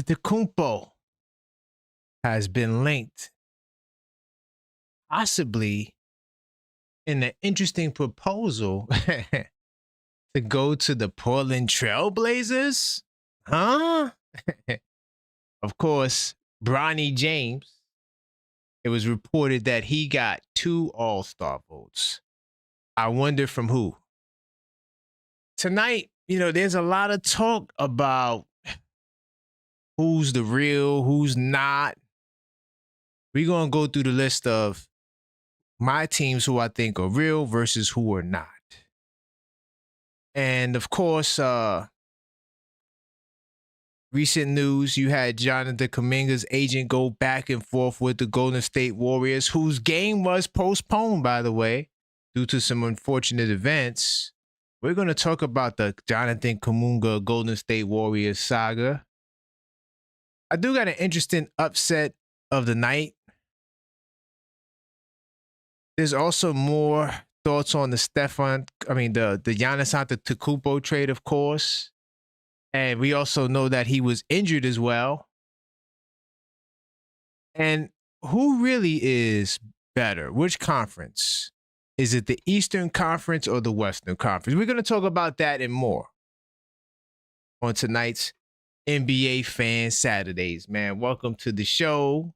Antetokounmpo has been linked, possibly in an interesting proposal to go to the Portland Trailblazers. Huh? Of course, Bronny James, it was reported that he got 2 All-Star votes. I wonder from who. Tonight, there's a lot of talk about who's the real, who's not. We're going to go through the list of my teams who I think are real versus who are not. And of course, recent news, you had Giannis Antetokounmpo's agent go back and forth with the Golden State Warriors, whose game was postponed, by the way, due to some unfortunate events. We're going to talk about the Giannis Antetokounmpo Golden State Warriors saga. I do got an interesting upset of the night. There's also more thoughts on the Giannis Antetokounmpo trade, of course. And we also know that he was injured as well. And who really is better? Which conference? Is it the Eastern Conference or the Western Conference? We're going to talk about that and more on tonight's NBA Fan Saturdays, man. Welcome to the show.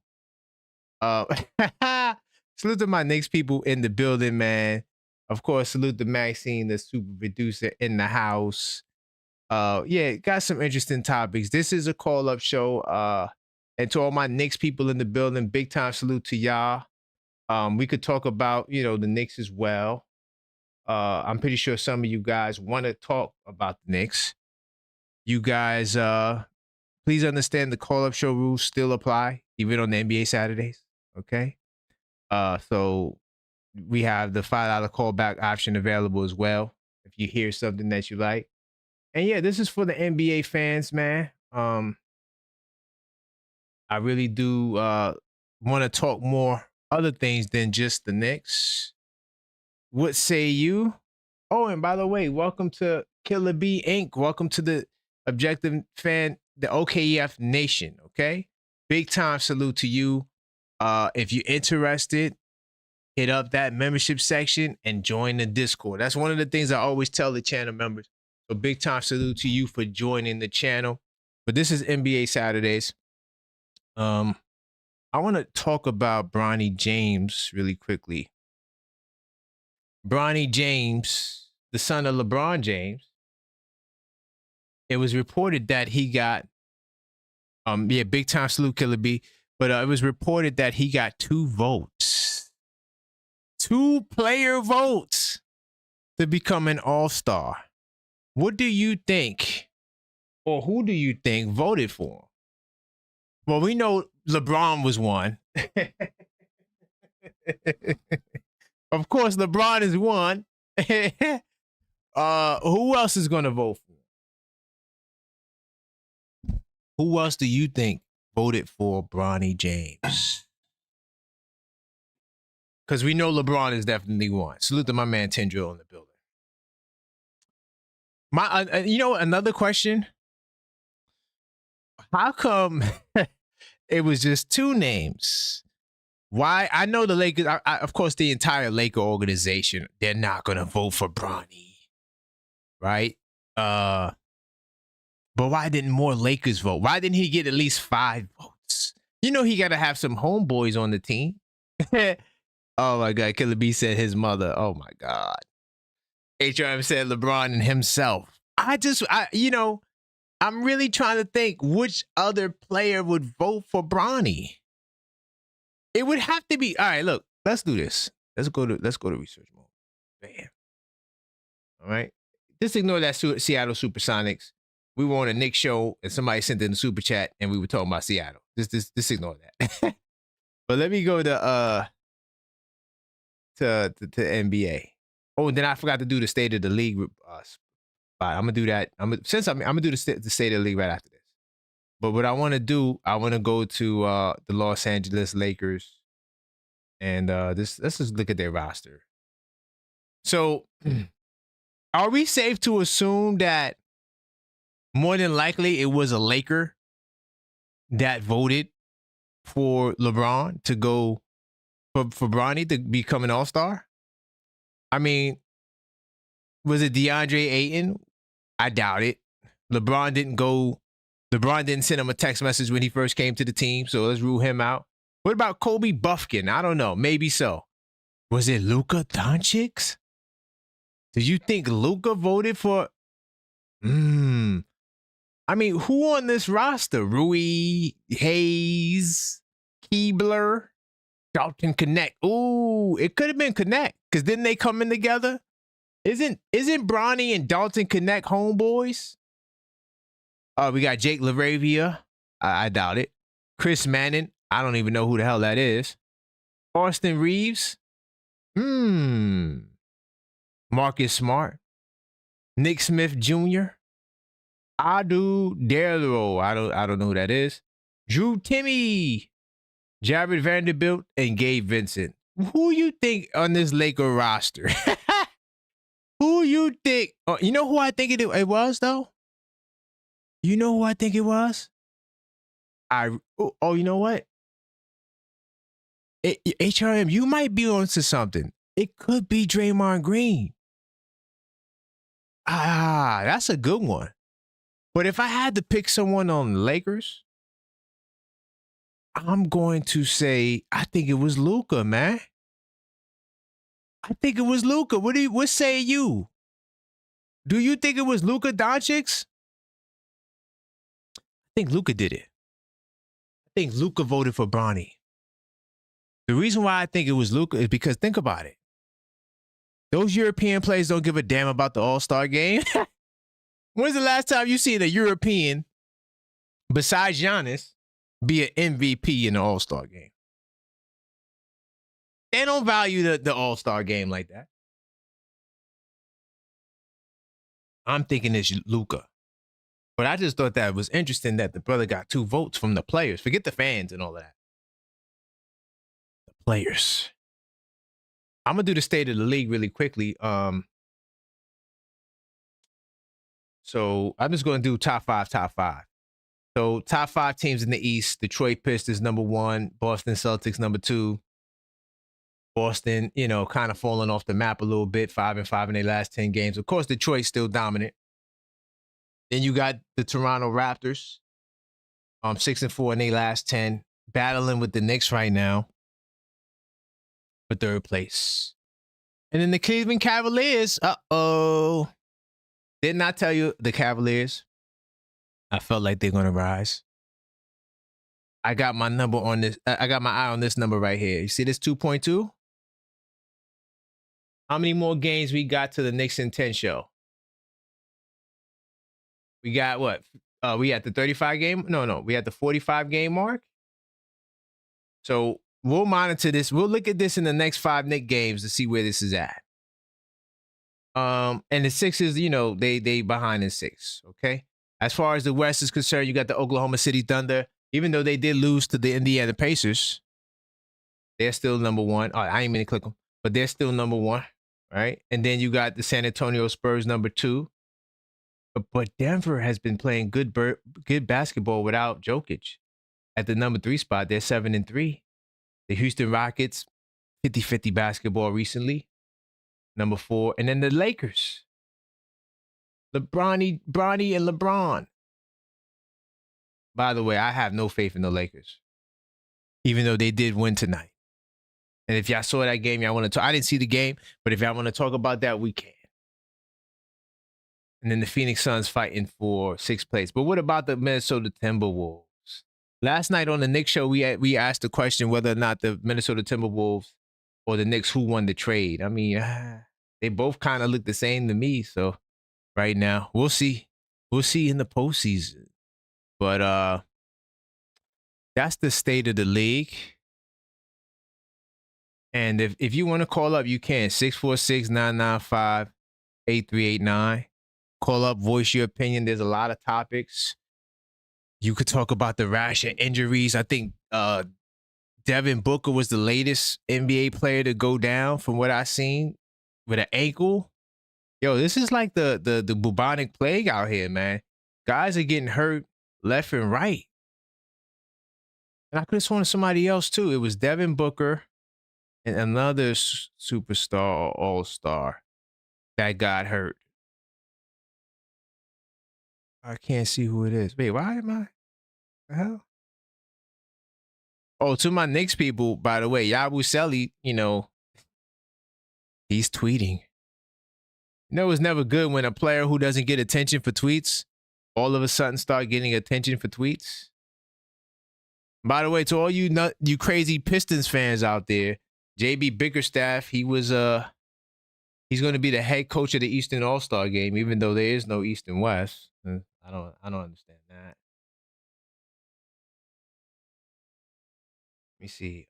Salute to my Knicks people in the building, man. Of course, salute to Maxine, the super producer in the house. Got some interesting topics. This is a call-up show. And to all my Knicks people in the building, big time salute to y'all. We could talk about, the Knicks as well. I'm pretty sure some of you guys want to talk about the Knicks. You guys, please understand the call-up show rules still apply, even on the NBA Saturdays, okay? So we have the $5 callback option available as well if you hear something that you like. And yeah, this is for the NBA fans, man. I really do want to talk more other things than just the Knicks. What say you? Oh, and by the way, welcome to Killer B Inc. Welcome to the Objective Fan, the OKEF Nation, okay? Big time salute to you. If you're interested, hit up that membership section and join the Discord. That's one of the things I always tell the channel members. So big time salute to you for joining the channel. But this is NBA Saturdays. I want to talk about Bronny James really quickly. Bronny James, the son of LeBron James, it was reported that he got, big time salute, Killer B. But it was reported that he got 2 votes. 2 player votes to become an all-star. What do you think, or who do you think voted for him? Well, we know LeBron was one. Of course, LeBron is one. Who else is going to vote for him? Who else do you think voted for Bronny James? Because we know LeBron is definitely one. Salute to my man Tendril in the building. Another question. How come it was just 2 names? Why? I know the Lakers, of course, the entire Laker organization, they're not going to vote for Bronny, right? But why didn't more Lakers vote? Why didn't he get at least 5 votes? He got to have some homeboys on the team. Oh, my God. Killer B said his mother. Oh, my God. HRM said LeBron and himself. I'm really trying to think which other player would vote for Bronny. It would have to be. All right, look, let's do this. Let's go to research mode. Bam. All right. Just ignore that Seattle Supersonics. We were on a Knicks show and somebody sent in a super chat and we were talking about Seattle. Just ignore that. But let me go to NBA. Oh, and then I forgot to do the State of the League spot. I'm gonna do that. I'm gonna do the State of the League right after this. But what I want to do, I want to go to the Los Angeles Lakers, and let's just look at their roster. So, are we safe to assume that more than likely it was a Laker that voted for LeBron to go for Bronny to become an All-Star? I mean, was it DeAndre Ayton? I doubt it. LeBron didn't send him a text message when he first came to the team, so let's rule him out. What about Kobe Buffkin? I don't know. Maybe so. Was it Luka Doncic? Do you think Luka voted for? I mean, who on this roster? Rui, Hayes, Keebler, Dalton Connect. Ooh, it could have been Connect because didn't they come in together? Isn't Bronny and Dalton Connect homeboys? We got Jake LaRavia. I doubt it. Chris Manning. I don't even know who the hell that is. Austin Reeves. Marcus Smart. Nick Smith Jr. Adu Darlow. I don't know who that is. Drew Timmy. Jared Vanderbilt and Gabe Vincent. Who you think on this Laker roster? Who you think? Oh, you know who I think it was though? You know who I think it was? You know what? HRM, you might be onto something. It could be Draymond Green. That's a good one. But if I had to pick someone on the Lakers, I'm going to say I think it was Luka, man. I think it was Luka. What say you? Do you think it was Luka Doncic? I think Luka did it. I think Luka voted for Bronny. The reason why I think it was Luka is because think about it. Those European players don't give a damn about the All-Star game. When's the last time you seen a European, besides Giannis, be an MVP in the All-Star game? They don't value the All-Star game like that. I'm thinking it's Luka. But I just thought that was interesting that the brother got 2 votes from the players. Forget the fans and all of that. The players. I'm going to do the state of the league really quickly. So I'm just going to do top 5. So top 5 teams in the East. Detroit Pistons, number 1. Boston Celtics, number 2. Boston, kind of falling off the map a little bit, 5-5 in their last 10 games. Of course, Detroit's still dominant. Then you got the Toronto Raptors, 6-4 in their last 10, battling with the Knicks right now for 3rd place. And then the Cleveland Cavaliers, didn't I tell you the Cavaliers? I felt like they're going to rise. I got my number on this. I got my eye on this number right here. You see this 2.2? How many more games we got to the Knicks in 10 show? We got what? We at the 35 game? No. We at the 45 game mark. So we'll monitor this. We'll look at this in the next 5 Knicks games to see where this is at. And the Sixers, they behind in 6. Okay. As far as the West is concerned, you got the Oklahoma City Thunder. Even though they did lose to the Indiana Pacers, they're still number 1. I ain't mean to click them, but they're still number 1, right? And then you got the San Antonio Spurs, number 2. But Denver has been playing good basketball without Jokic. At the number 3 spot, they're 7-3. The Houston Rockets, 50-50 basketball recently, number 4. And then the Lakers, Bronny and LeBron. By the way, I have no faith in the Lakers, even though they did win tonight. And if y'all saw that game, y'all want to talk. I didn't see the game, but if y'all want to talk about that, we can. And then the Phoenix Suns fighting for 6th place. But what about the Minnesota Timberwolves? Last night on the Knicks show, we asked the question whether or not the Minnesota Timberwolves or the Knicks, who won the trade. I mean, they both kind of look the same to me. So right now, we'll see. We'll see in the postseason. But that's the state of the league. And if you want to call up, you can. 646-995-8389. Call up, voice your opinion. There's a lot of topics. You could talk about the rash of injuries. I think Devin Booker was the latest NBA player to go down from what I've seen with an ankle. Yo, this is like the bubonic plague out here, man. Guys are getting hurt left and right. And I could have sworn somebody else too. It was Devin Booker and another superstar or all-star that got hurt. I can't see who it is. Wait, why am I? The hell? Oh, to my Knicks people, by the way, Yabusele, he's tweeting. It's never good when a player who doesn't get attention for tweets all of a sudden start getting attention for tweets. By the way, to all you crazy Pistons fans out there, JB Bickerstaff, he's going to be the head coach of the Eastern All-Star game, even though there is no East and West. I don't understand that. Let me see.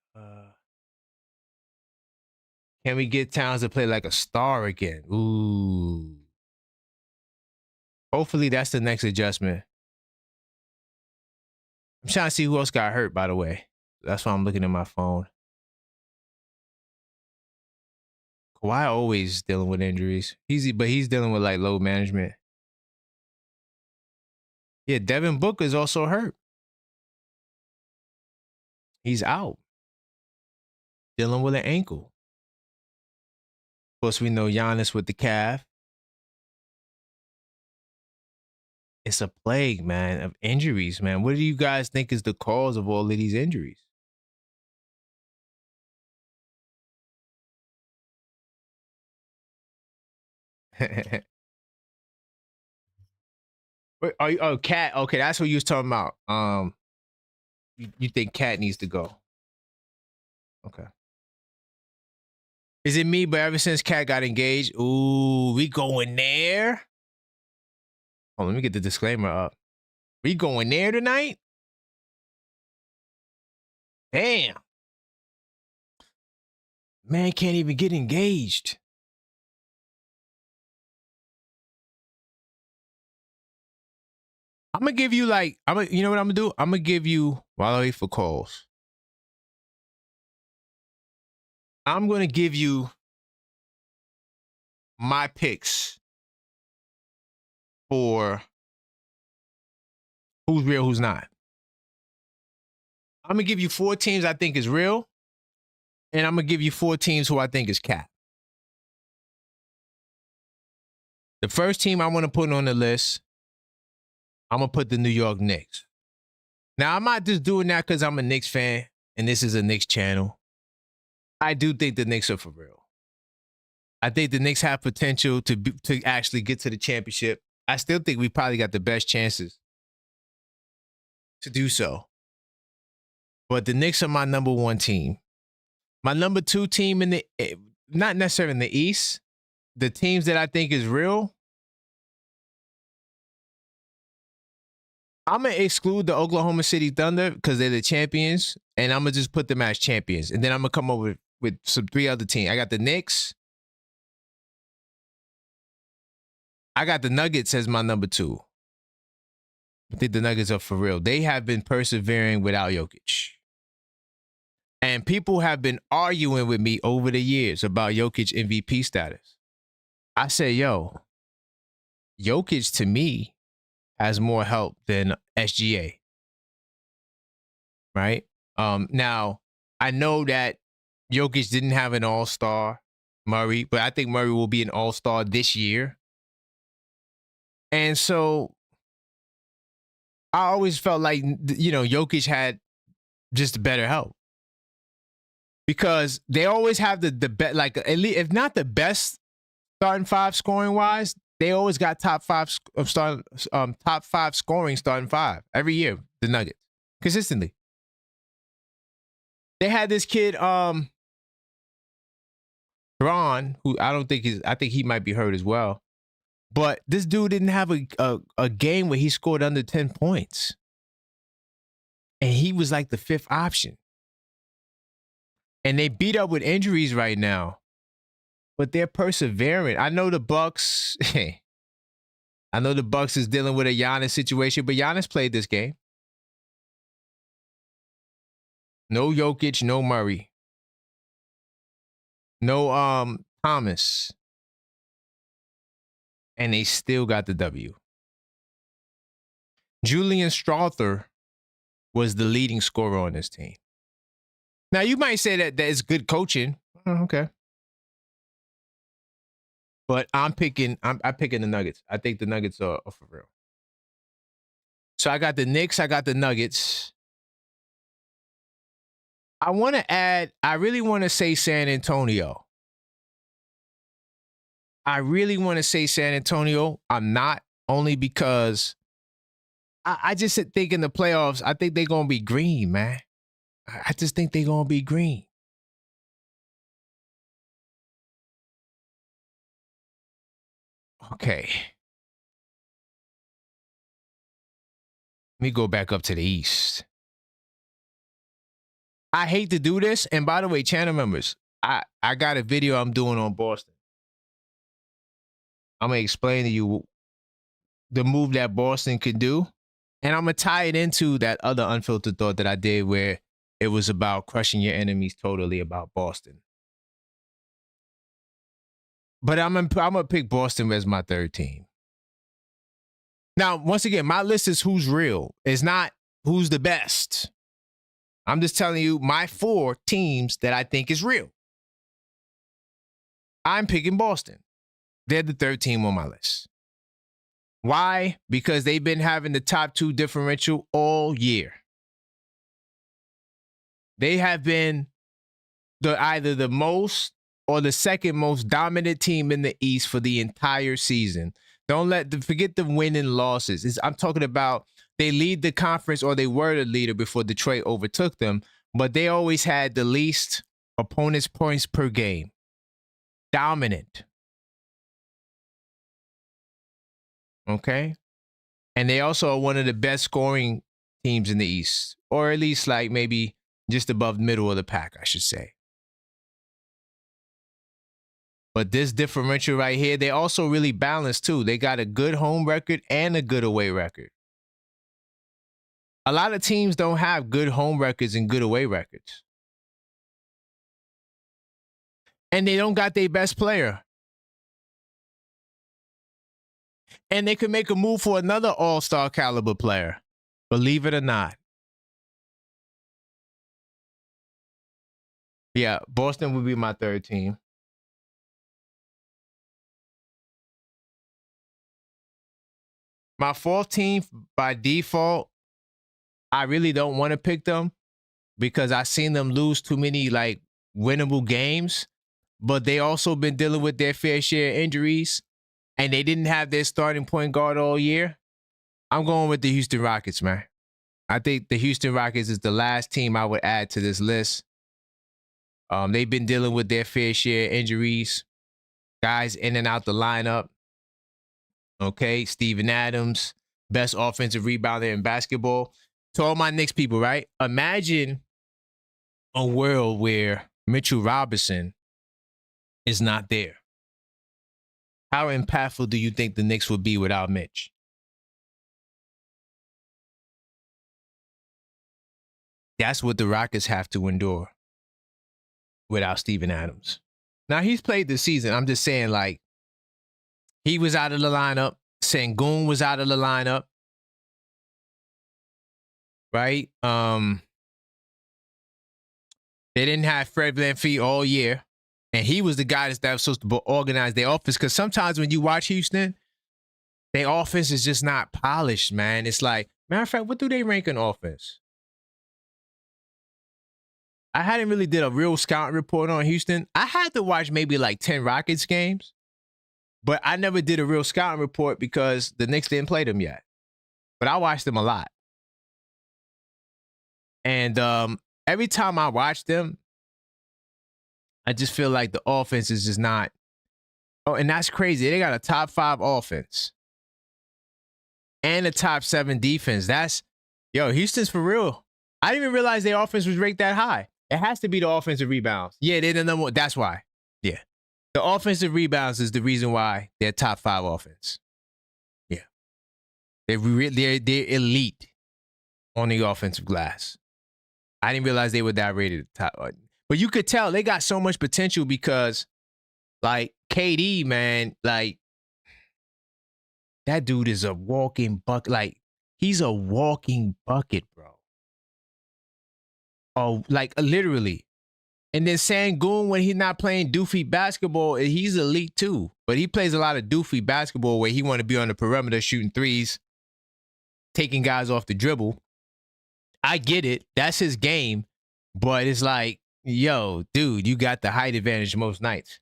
Can we get Towns to play like a star again? Ooh. Hopefully that's the next adjustment. I'm trying to see who else got hurt, by the way. That's why I'm looking at my phone. Kawhi always dealing with injuries. But he's dealing with like load management. Yeah, Devin Booker is also hurt. He's out. Dealing with an ankle. Of course, we know Giannis with the calf. It's a plague, man, of injuries, man. What do you guys think is the cause of all of these injuries? Cat. Okay, that's what you was talking about. You think Cat needs to go? Okay. Is it me? But ever since Cat got engaged, ooh, we going there. Oh, let me get the disclaimer up. We going there tonight? Damn. Man can't even get engaged. I'm gonna give you you know what I'm gonna do? I'm gonna give you while I wait for calls. I'm gonna give you my picks for who's real, who's not. I'm gonna give you 4 teams I think is real, and I'm gonna give you 4 teams who I think is cap. The first team I want to put on the list, I'm gonna put the New York Knicks. Now I'm not just doing that because I'm a Knicks fan and this is a Knicks channel. I do think the Knicks are for real. I think the Knicks have potential to actually get to the championship. I still think we probably got the best chances to do so. But the Knicks are my number 1 team. My number 2 team not necessarily in the East, the teams that I think is real, I'm going to exclude the Oklahoma City Thunder because they're the champions, and I'm going to just put them as champions. And then I'm going to come over with some 3 other teams. I got the Knicks. I got the Nuggets as my number 2. I think the Nuggets are for real. They have been persevering without Jokic. And people have been arguing with me over the years about Jokic MVP status. I say, yo, Jokic to me has more help than SGA. Right? Now, I know that Jokic didn't have an all-star, Murray, but I think Murray will be an all-star this year. And so I always felt like, Jokic had just better help. Because they always have the best, like, at least, if not the best starting 5 scoring-wise, they always got top 5 scoring starting 5 every year, the Nuggets, consistently. They had this kid, Thrawn, who I think he might be hurt as well. But this dude didn't have a game where he scored under 10 points. And he was like the 5th option. And they beat up with injuries right now. But they're persevering. I know the Bucks. I know the Bucks is dealing with a Giannis situation, but Giannis played this game. No Jokic, no Murray. No Thomas. And they still got the W. Julian Strawther was the leading scorer on this team. Now, you might say that it's good coaching. Oh, okay. But I'm picking the Nuggets. I think the Nuggets are for real. So I got the Knicks. I got the Nuggets. I want to add, I really want to say San Antonio. I really want to say San Antonio. I'm not, only because I just think in the playoffs, I think they're going to be green, man. I just think they're going to be green. Okay. Let me go back up to the East. I hate to do this. And by the way, channel members, I got a video I'm doing on Boston. I'm going to explain to you the move that Boston could do. And I'm going to tie it into that other unfiltered thought that I did where it was about crushing your enemies, totally about Boston. But I'm gonna pick Boston as my third team. Now, once again, my list is who's real. It's not who's the best. I'm just telling you my 4 teams that I think is real. I'm picking Boston. They're the third team on my list. Why? Because they've been having the top 2 differential all year. They have been either the most or the second most dominant team in the East for the entire season. Forget the win and losses. I'm talking about they lead the conference, or they were the leader before Detroit overtook them, but they always had the least opponents' points per game. Dominant. Okay? And they also are one of the best scoring teams in the East, or at least like maybe just above middle of the pack, I should say. But this differential right here, they also really balanced too. They got a good home record and a good away record. A lot of teams don't have good home records and good away records. And they don't got their best player. And they could make a move for another all-star caliber player. Believe it or not. Yeah, Boston would be my third team. My fourth team, by default, I really don't want to pick them because I've seen them lose too many like winnable games, but they also been dealing with their fair share of injuries, and they didn't have their starting point guard all year. I'm going with the Houston Rockets, man. I think the Houston Rockets is the last team I would add to this list. They've been dealing with their fair share of injuries, guys in and out the lineup. Okay, Steven Adams, best offensive rebounder in basketball. To all my Knicks people, right? Imagine a world where Mitchell Robinson is not there. How impactful do you think the Knicks would be without Mitch? That's what the Rockets have to endure without Steven Adams. Now, he's played this season. I'm just saying, like, he was out of the lineup. Sengun was out of the lineup. Right? They didn't have Fred VanVleet all year. And he was the guy that was supposed to organize their offense. Because sometimes when you watch Houston, their offense is just not polished, man. It's like, matter of fact, what do they rank in offense? I hadn't really did a real scouting report on Houston. I had to watch maybe like 10 Rockets games. But I never did a real scouting report because the Knicks didn't play them yet. But I watched them a lot. And every time I watch them, I just feel like the offense is just not. Oh, and that's crazy. They got a top 5 offense and a top 7 defense. Houston's for real. I didn't even realize their offense was ranked that high. It has to be the offensive rebounds. Yeah, they're the number 1. That's why. Yeah. The offensive rebounds is the reason why they're top 5 offense. Yeah. They're elite on the offensive glass. I didn't realize they were that rated at the top. But you could tell they got so much potential because, like, KD, man, like, that dude is a walking bucket. Like, he's a walking bucket, bro. Oh, like literally. And then Sangoon, when he's not playing doofy basketball, he's elite too. But he plays a lot of doofy basketball where he want to be on the perimeter shooting threes, taking guys off the dribble. I get it. That's his game. But it's like, yo, dude, you got the height advantage most nights.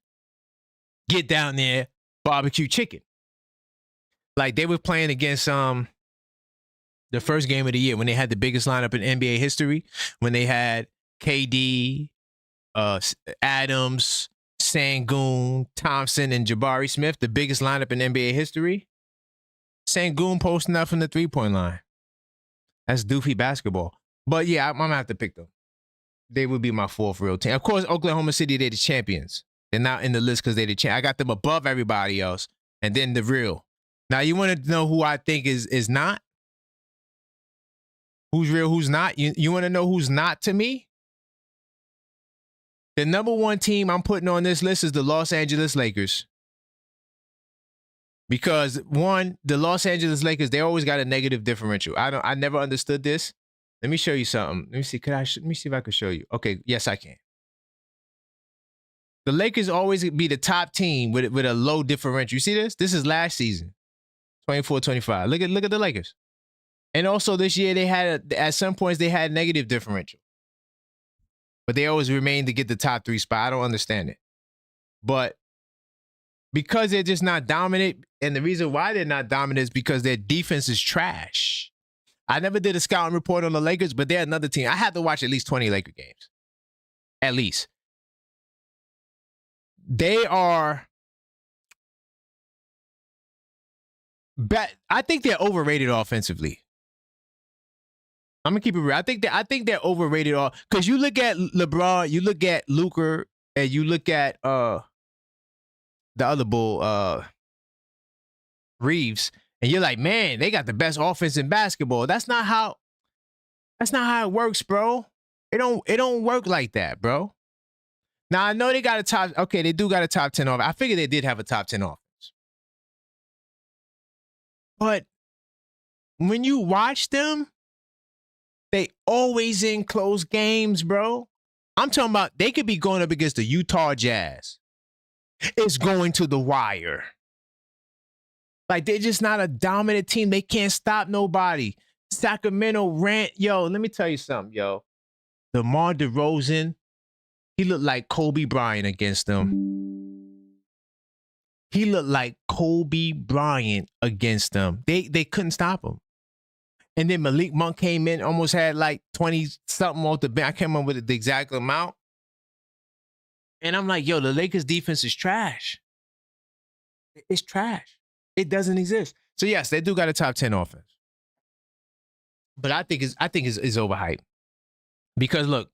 Get down there, barbecue chicken. Like they were playing against the first game of the year when they had the biggest lineup in NBA history, when they had KD, Adams, Sangoon, Thompson, and Jabari Smith, the biggest lineup in NBA history. Sangoon posting up from the three-point line. That's doofy basketball. But yeah, I'm gonna have to pick them. They would be my fourth real team. Of course, Oklahoma City, they're the champions. They're not in the list because they're the champ. I got them above everybody else, and then the real. Now, you want to know who I think is not? Who's real, who's not? You want to know who's not to me? The number one team I'm putting on this list is the Los Angeles Lakers. Because one, the Los Angeles Lakers, they always got a negative differential. I never understood this. Let me show you something. Let me see. Let me see if I can show you. Okay, yes, I can. The Lakers always be the top team with a low differential. You see this? This is last season, 24-25. Look at the Lakers. And also this year they had at some points they had negative differential, but they always remained to get the top 3 spot. I don't understand it, but because they're just not dominant, and the reason why they're not dominant is because their defense is trash. I never did a scouting report on the Lakers, but they're another team. I had to watch at least 20 Laker games. At least. They are I think they're overrated offensively. I'm gonna keep it real. I think they're overrated because you look at LeBron, you look at Luka, and you look at the other bull, Reeves, and you're like, man, they got the best offense in basketball. That's not how it works, bro. It don't work like that, bro. Now I know they got a top. Okay, they do got a top 10 offense. I figured they did have a top 10 offense, but when you watch them, they always in close games, bro. I'm talking about they could be going up against the Utah Jazz. It's going to the wire. Like, they're just not a dominant team. They can't stop nobody. Sacramento rant. Yo, let me tell you something, yo. DeMar DeRozan, he looked like Kobe Bryant against them. He looked like Kobe Bryant against them. They couldn't stop him. And then Malik Monk came in, almost had like 20-something off the bench. I can't remember the exact amount. And I'm like, yo, the Lakers defense is trash. It's trash. It doesn't exist. So yes, they do got a top 10 offense. But I think it's overhyped. Because look,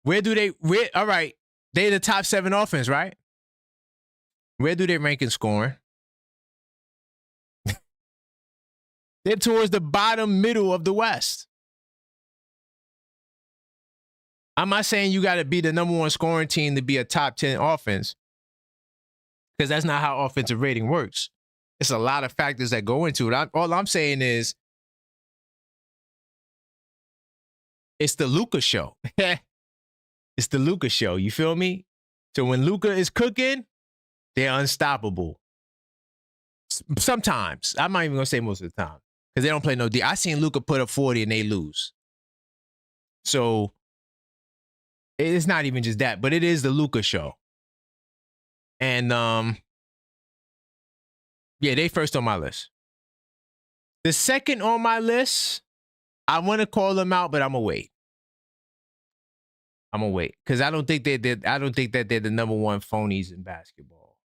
all right, they're the top 7 offense, right? Where do they rank in scoring? They're towards the bottom middle of the West. I'm not saying you got to be the number 1 scoring team to be a top 10 offense, because that's not how offensive rating works. It's a lot of factors that go into it. All I'm saying is it's the Luka show. It's the Luka show. You feel me? So when Luka is cooking, they're unstoppable. Sometimes. I'm not even going to say most of the time, because they don't play no D. I seen Luka put up 40 and they lose. So it's not even just that, but it is the Luka show. And yeah, they first on my list. The second on my list, I want to call them out, but I'm gonna wait. Because I don't think that they're the number 1 phonies in basketball.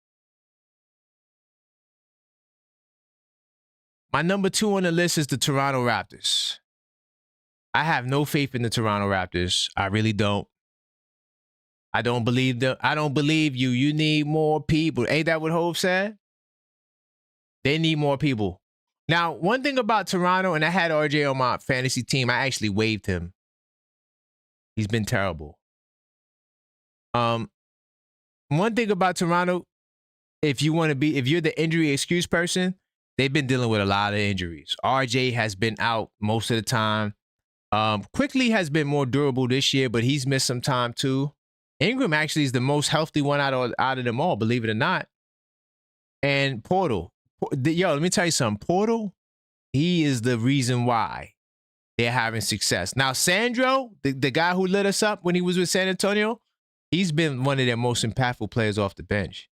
My number 2 on the list is the Toronto Raptors. I have no faith in the Toronto Raptors. I really don't. I don't believe you. You need more people. Ain't that what Hov said? They need more people. Now, one thing about Toronto, and I had RJ on my fantasy team, I actually waived him. He's been terrible. One thing about Toronto, if you're the injury excuse person, they've been dealing with a lot of injuries. RJ has been out most of the time. Quickly has been more durable this year, but he's missed some time too. Ingram actually is the most healthy one out of them all, believe it or not. And Portal, yo, let me tell you something. Portal, he is the reason why they're having success. Now, Sandro, the guy who lit us up when he was with San Antonio, he's been one of their most impactful players off the bench.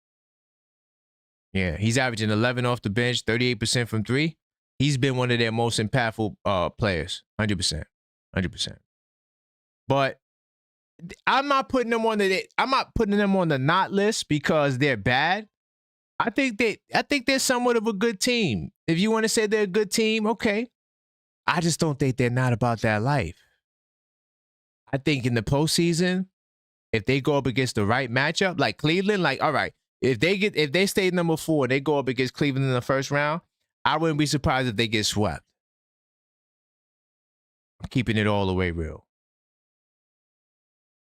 Yeah, he's averaging 11 off the bench, 38% from three. He's been one of their most impactful players, 100%. 100%. But I'm not putting them on the not list because they're bad. I think they're somewhat of a good team. If you want to say they're a good team, okay. I just don't think they're not about that life. I think in the postseason, if they go up against the right matchup, like Cleveland, like, all right, if they stay number 4, they go up against Cleveland in the first round, I wouldn't be surprised if they get swept. I'm keeping it all the way real.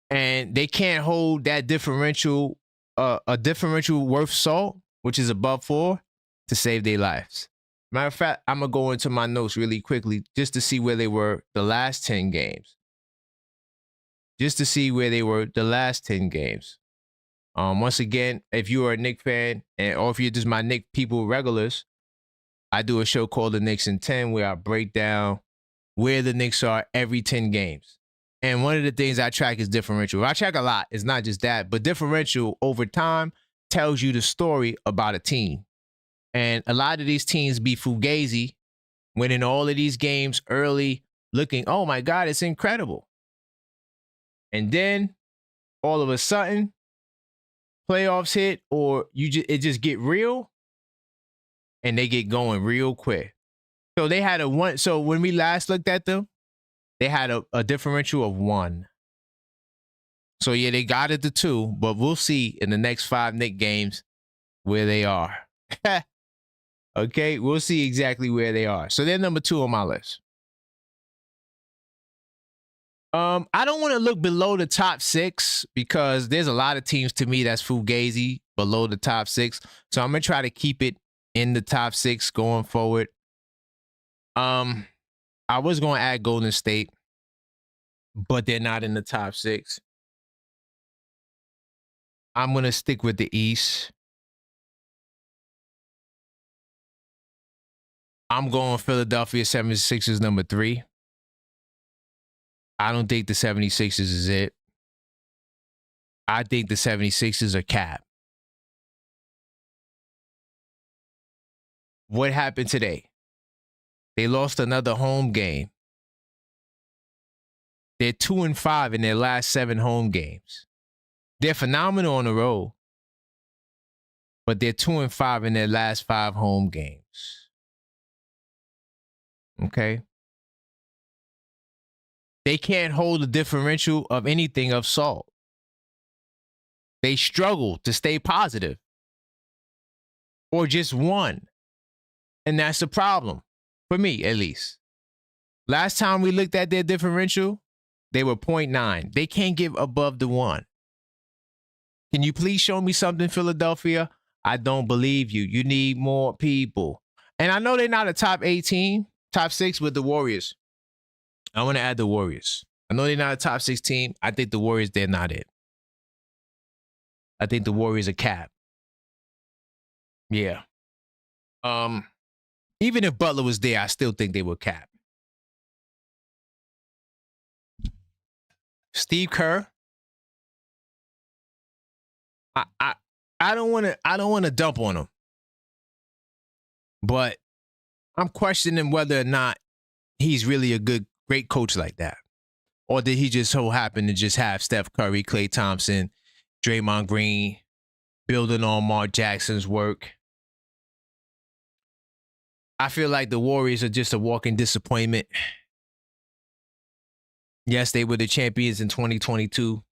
And they can't hold that differential, a differential worth salt, which is above 4, to save their lives. Matter of fact, I'm going to go into my notes really quickly just to see where they were the last 10 games. Once again, if you are a Knicks fan, or if you're just my Knicks people regulars, I do a show called The Knicks in 10 where I break down where the Knicks are every 10 games. And one of the things I track is differential. I track a lot. It's not just that, but differential over time tells you the story about a team. And a lot of these teams be fugazi, winning all of these games early, looking, oh my God, it's incredible. And then all of a sudden, playoffs hit, or it just get real, and they get going real quick. So they had so when we last looked at them, they had a differential of 1. So yeah, they got it to 2, but we'll see in the next 5 Knicks games where they are. Okay, we'll see exactly where they are. So they're number 2 on my list. I don't want to look below the top 6 because there's a lot of teams to me that's fugazi below the top 6. So I'm gonna try to keep it in the top 6 going forward. I was going to add Golden State, but they're not in the top 6. I'm going to stick with the East. I'm going Philadelphia 76ers number 3. I don't think the 76ers is it. I think the 76ers are cap. What happened today? They lost another home game. They're 2-5 in their last 7 home games. They're phenomenal on the road, but they're 2-5 in their last 5 home games. Okay? They can't hold a differential of anything of salt. They struggle to stay positive. Or just 1. And that's the problem. For me, at least. Last time we looked at their differential, they were 0.9. They can't get above the 1. Can you please show me something, Philadelphia? I don't believe you. You need more people. And I know they're not a top 18, top 6 with the Warriors. I want to add the Warriors. I know they're not a top 6 team. I think the Warriors, they're not it. I think the Warriors are cap. Yeah. Even if Butler was there, I still think they were cap. Steve Kerr. I don't want to dump on him. But I'm questioning whether or not he's really a great coach like that. Or did he just so happen to just have Steph Curry, Klay Thompson, Draymond Green, building on Mark Jackson's work? I feel like the Warriors are just a walking disappointment. Yes, they were the champions in 2022.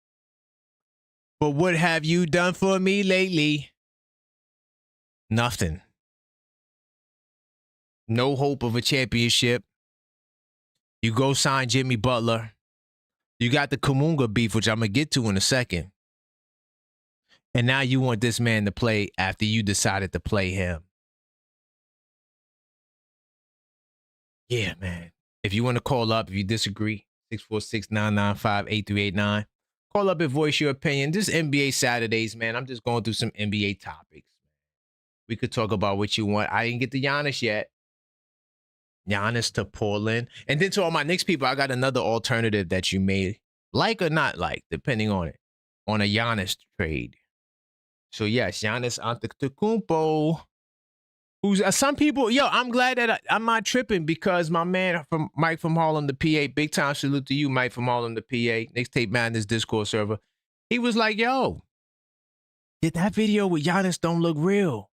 But what have you done for me lately? Nothing. No hope of a championship. You go sign Jimmy Butler. You got the Kuminga beef, which I'm going to get to in a second. And now you want this man to play after you decided to play him. Yeah, man. If you want to call up, if you disagree, 646-995-8389. Call up and voice your opinion. This NBA Saturdays, man. I'm just going through some NBA topics. We could talk about what you want. I didn't get to Giannis yet. Giannis to Portland. And then to all my Knicks people, I got another alternative that you may like or not like, depending on it, on a Giannis trade. So, yes, Giannis Antetokounmpo, who's some people, I'm glad that I'm not tripping because my man from Mike from Harlem, the PA, big time salute to you, Mike from Harlem, the PA, Knicks Tape Madness Discord server. He was like, yo, did that video with Giannis don't look real?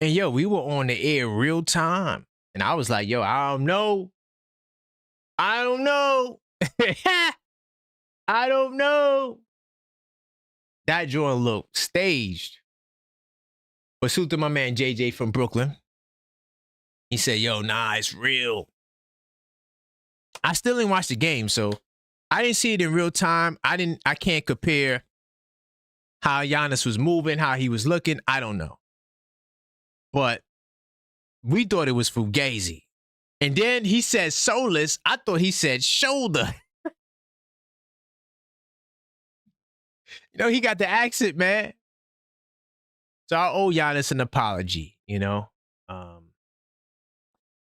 And we were on the air real time. And I was like, I don't know. I don't know. I don't know. That joint looked staged. But salute to my man JJ from Brooklyn. He said, nah, it's real. I still didn't watch the game, so I didn't see it in real time. I can't compare how Giannis was moving, how he was looking. I don't know. But we thought it was Fugazi. And then he said soulless. I thought he said shoulder. He got the accent, man. So I owe Giannis an apology,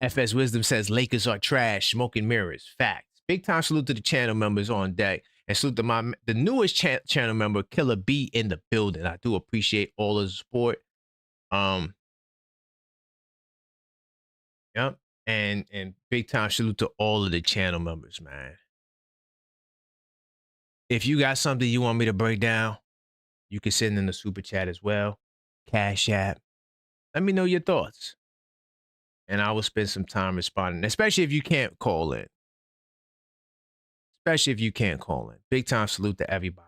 FS Wisdom says Lakers are trash, smoking mirrors. Facts. Big time salute to the channel members on deck. And salute to the newest channel member, Killer B, in the building. I do appreciate all of the support. Yep. And big time salute to all of the channel members, man. If you got something you want me to break down, you can send in the super chat as well. Cashapp. Let me know your thoughts. And I will spend some time responding, especially if you can't call in. Big time salute to everybody.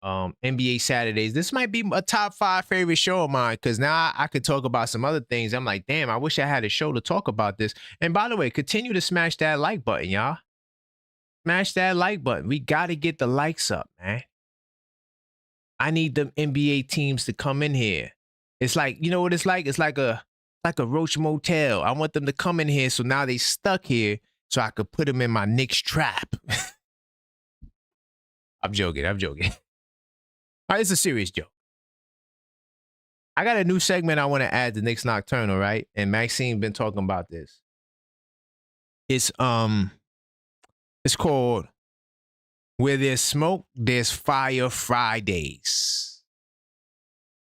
NBA Saturdays. This might be a top 5 favorite show of mine because now I could talk about some other things. I'm like, damn, I wish I had a show to talk about this. And by the way, continue to smash that like button, y'all. Smash that like button. We got to get the likes up, man. I need them NBA teams to come in here. It's like, you know what it's like? It's like a Roach Motel. I want them to come in here so now they stuck here so I could put them in my Knicks trap. I'm joking. All right, it's a serious joke. I got a new segment I want to add to Knicks Nocturnal, right? And Maxine been talking about this. It's called Where There's Smoke, There's Fire Fridays.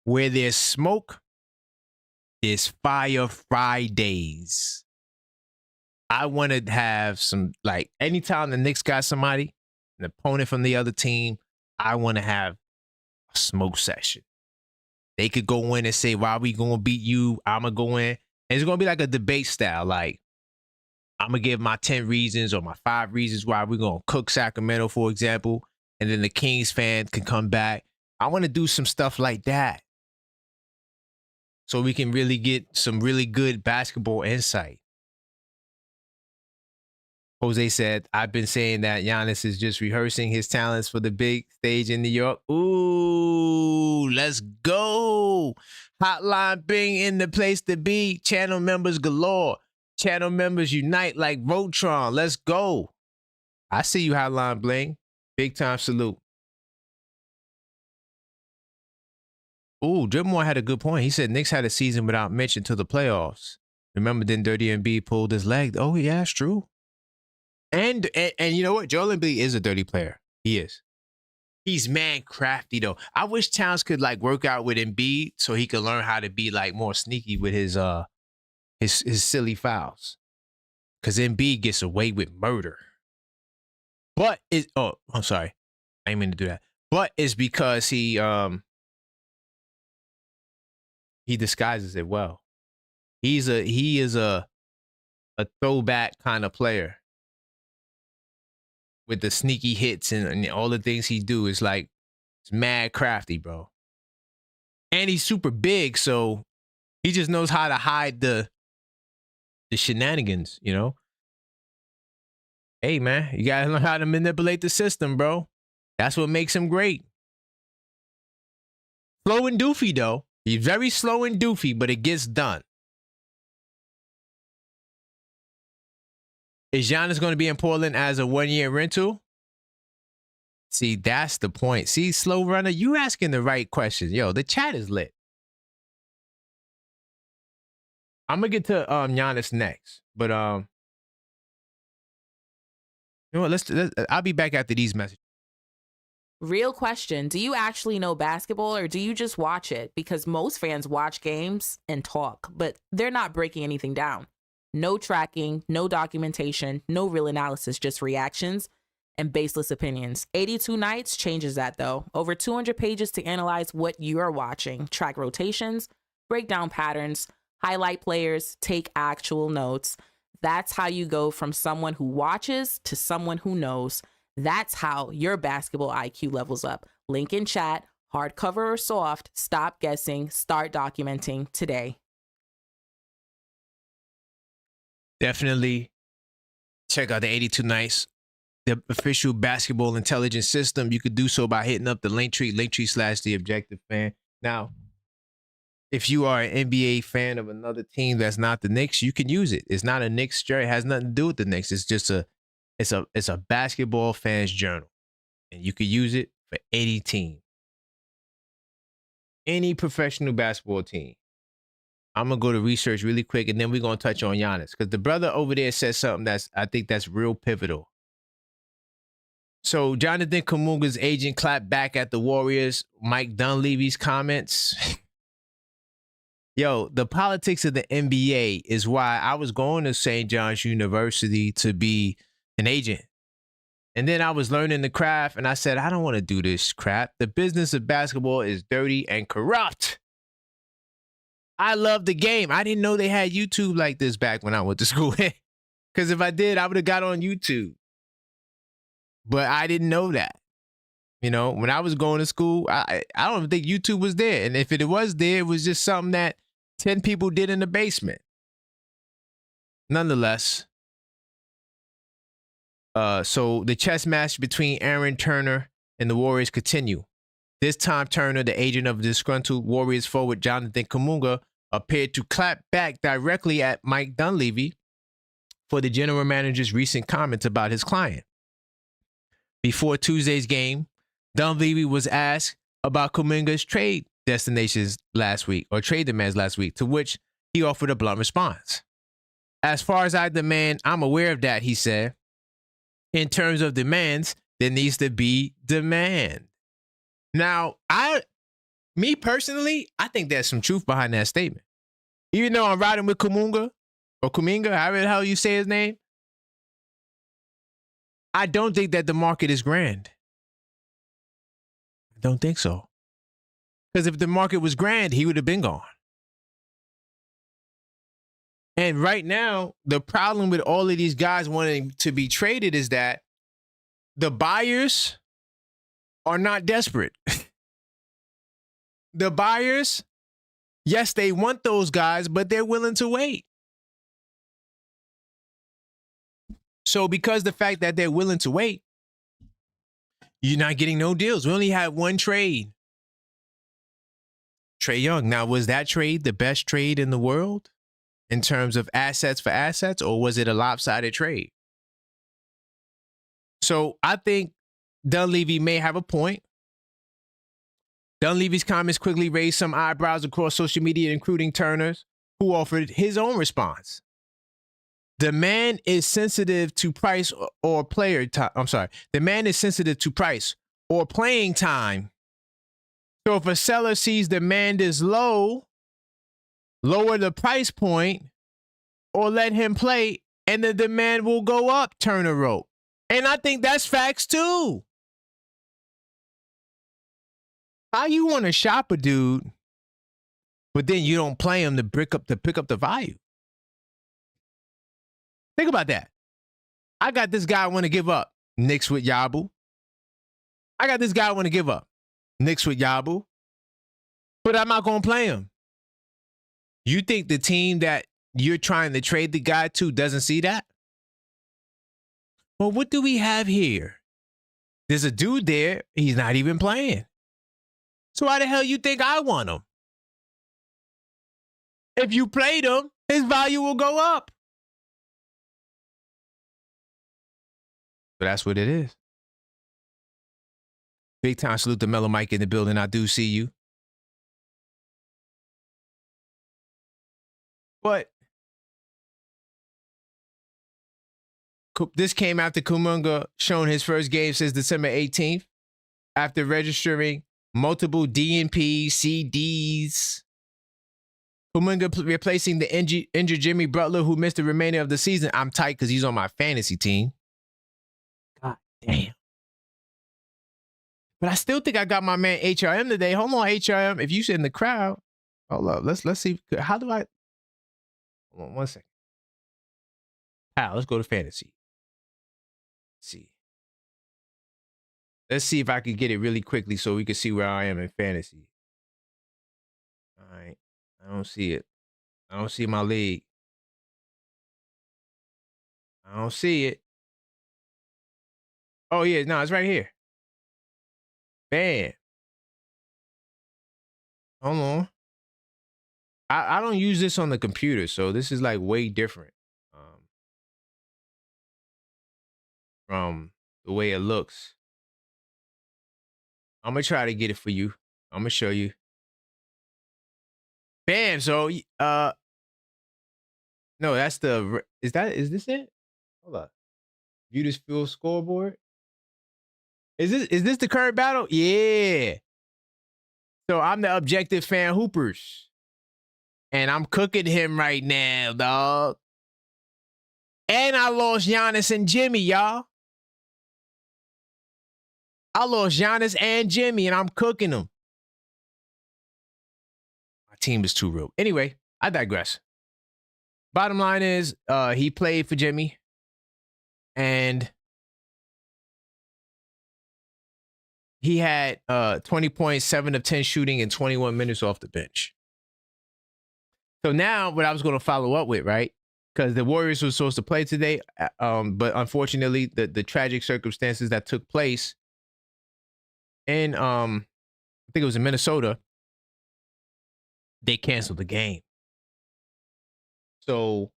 Where there's smoke, there's fire Fridays. I want to have some, like, anytime the Knicks got somebody, an opponent from the other team, I want to have a smoke session. They could go in and say, why we going to beat you? I'm going to go in. And it's going to be like a debate style. Like, I'm going to give my 10 reasons or my 5 reasons why we're going to cook Sacramento, for example. And then the Kings fan can come back. I want to do some stuff like that. So we can really get some really good basketball insight. Jose said, I've been saying that Giannis is just rehearsing his talents for the big stage in New York. Ooh, let's go. Hotline Bing in the place to be. Channel members galore. Channel members unite like Voltron. Let's go. I see you, Hotline Bling. Big time salute. Ooh, Dribmore had a good point. He said Knicks had a season without Mitch until the playoffs. Remember, then Dirty Embiid pulled his leg. Oh, yeah, it's true. And you know what? Joel Embiid is a dirty player. He is. He's man crafty, though. I wish Towns could, like, work out with Embiid so he could learn how to be, like, more sneaky with his silly fouls. Because Embiid gets away with murder. But I'm sorry. I didn't mean to do that. But it's because he disguises it well. He is a throwback kind of player with the sneaky hits and all the things he do. Is like, it's mad crafty, bro. And he's super big, so he just knows how to hide the shenanigans, you know? Hey, man, you got to learn how to manipulate the system, bro. That's what makes him great. Slow and doofy, though. He's very slow and doofy, but it gets done. Is Giannis going to be in Portland as a 1-year rental? See, that's the point. See, Slow Runner, you asking the right questions. Yo, the chat is lit. I'm going to get to Giannis next. But you know what? Let's I'll be back after these messages. Real question. Do you actually know basketball or do you just watch it? Because most fans watch games and talk, but they're not breaking anything down. No tracking, no documentation, no real analysis, just reactions and baseless opinions. 82 Nights changes that though. Over 200 pages to analyze what you're watching, track rotations, break down patterns, highlight players, take actual notes. That's how you go from someone who watches to someone who knows. That's how your basketball IQ levels up. Link in chat, hardcover or soft, stop guessing, start documenting today. Definitely check out the 82 Nights, the official basketball intelligence system. You could do so by hitting up the linktree /TheObjectiveFan. Now, if you are an NBA fan of another team that's not the Knicks, you can use it. It's not a Knicks journal. It has nothing to do with the Knicks. It's just it's a basketball fans journal. And you could use it for any team. Any professional basketball team. I'm going to go to research really quick, and then we're going to touch on Giannis. Because the brother over there said something I think that's real pivotal. So Jonathan Kuminga's agent clapped back at the Warriors. Mike Dunleavy's comments. Yo, the politics of the NBA is why I was going to St. John's University to be an agent. And then I was learning the craft, and I said, I don't want to do this crap. The business of basketball is dirty and corrupt. I love the game. I didn't know they had YouTube like this back when I went to school. Because if I did, I would have got on YouTube. But I didn't know that. You know, when I was going to school, I don't even think YouTube was there. And if it was there, it was just something that 10 people did in the basement. Nonetheless, so the chess match between Aaron Turner and the Warriors continue. This time, Turner, the agent of disgruntled Warriors forward Jonathan Kuminga, appeared to clap back directly at Mike Dunleavy for the general manager's recent comments about his client. Before Tuesday's game, Dunleavy was asked about Kuminga's trade destinations last week, or trade demands last week, to which he offered a blunt response. As far as I demand, I'm aware of that, he said. In terms of demands, there needs to be demand. Now, me personally, I think there's some truth behind that statement. Even though I'm riding with Kuminga, or Kuminga, however the hell you say his name, I don't think that the market is grand. I don't think so. Because if the market was grand, he would have been gone. And right now, the problem with all of these guys wanting to be traded is that the buyers are not desperate. The buyers, yes, they want those guys, but they're willing to wait. So because the fact that they're willing to wait, you're not getting no deals. We only had one trade. Trae Young. Now, was that trade the best trade in the world in terms of assets for assets, or was it a lopsided trade? So I think Dunleavy may have a point. Dunleavy's comments quickly raised some eyebrows across social media, including Turner's, who offered his own response. The man is sensitive to price or player time. I'm sorry. The man is sensitive to price or playing time. So if a seller sees demand is low, lower the price point or let him play and the demand will go up, Turner wrote. And I think that's facts too. How you want to shop a dude, but then you don't play him to pick up the value? Think about that. I got this guy I want to give up. Knicks with Yabu. I got this guy I want to give up. Knicks with Yabu. But I'm not going to play him. You think the team that you're trying to trade the guy to doesn't see that? Well, what do we have here? There's a dude there. He's not even playing. So why the hell you think I want him? If you played him, his value will go up. But that's what it is. Big time salute to Mellow Mike in the building. I do see you. But this came after Kuminga showing his first game since December 18th after registering multiple DNPs, CDs. Kuminga replacing the injured Jimmy Butler, who missed the remainder of the season. I'm tight because he's on my fantasy team. God damn. But I still think I got my man HRM today. Hold on, HRM. If you sit in the crowd, hold up. Let's see. How do I? Hold on 1 second. Let's go to fantasy. Let's see if I can get it really quickly so we can see where I am in fantasy. All right. I don't see it. I don't see my league. I don't see it. Oh, yeah. No, it's right here. Bam. Hold on. I don't use this on the computer, so this is like way different from the way it looks. I'm going to try to get it for you. I'm going to show you. Bam. So, no, that's the, is this it? Hold up. View this full scoreboard. Is this the current battle? Yeah. So I'm the objective fan hoopers. And I'm cooking him right now, dog. And I lost Giannis and Jimmy, y'all. I lost Giannis and Jimmy, and I'm cooking them. My team is too real. Anyway, I digress. Bottom line is, he played for Jimmy. And he had 20.7 of 10 shooting and 21 minutes off the bench. So now what I was going to follow up with, right? Because the Warriors were supposed to play today, but unfortunately, the tragic circumstances that took place in, I think it was in Minnesota, they canceled the game. So,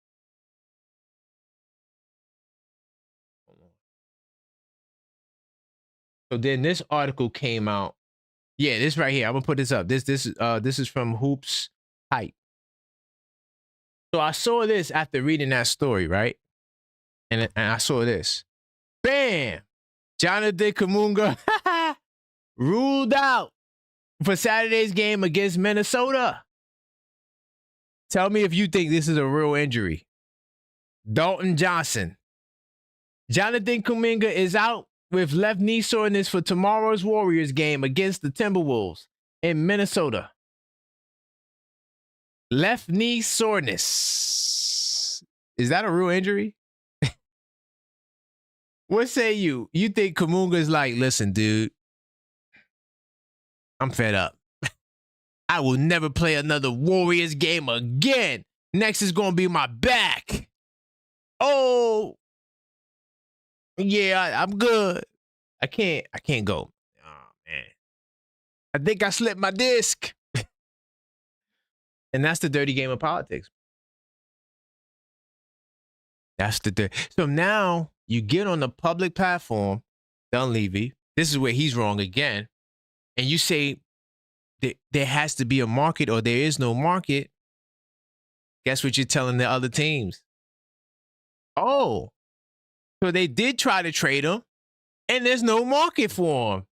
then this article came out. Yeah, this right here. I'm gonna put this up. This is from Hoops Hype. So I saw this after reading that story, right? And I saw this. Bam! Giannis Antetokounmpo ruled out for Saturday's game against Minnesota. Tell me if you think this is a real injury. Dalton Johnson. Giannis Antetokounmpo is out with left knee soreness for tomorrow's Warriors game against the Timberwolves in Minnesota. Left knee soreness. Is that a real injury? What say you? You think Kuminga's like, listen, dude, I'm fed up. I will never play another Warriors game again. Next is going to be my back. Oh, yeah, I'm good. I can't go. Oh, man. I think I slipped my disc. And that's the dirty game of politics. That's the so now you get on the public platform, Dunleavy. This is where he's wrong again. And you say there has to be a market or there is no market. Guess what you're telling the other teams? Oh, so they did try to trade him and there's no market for him.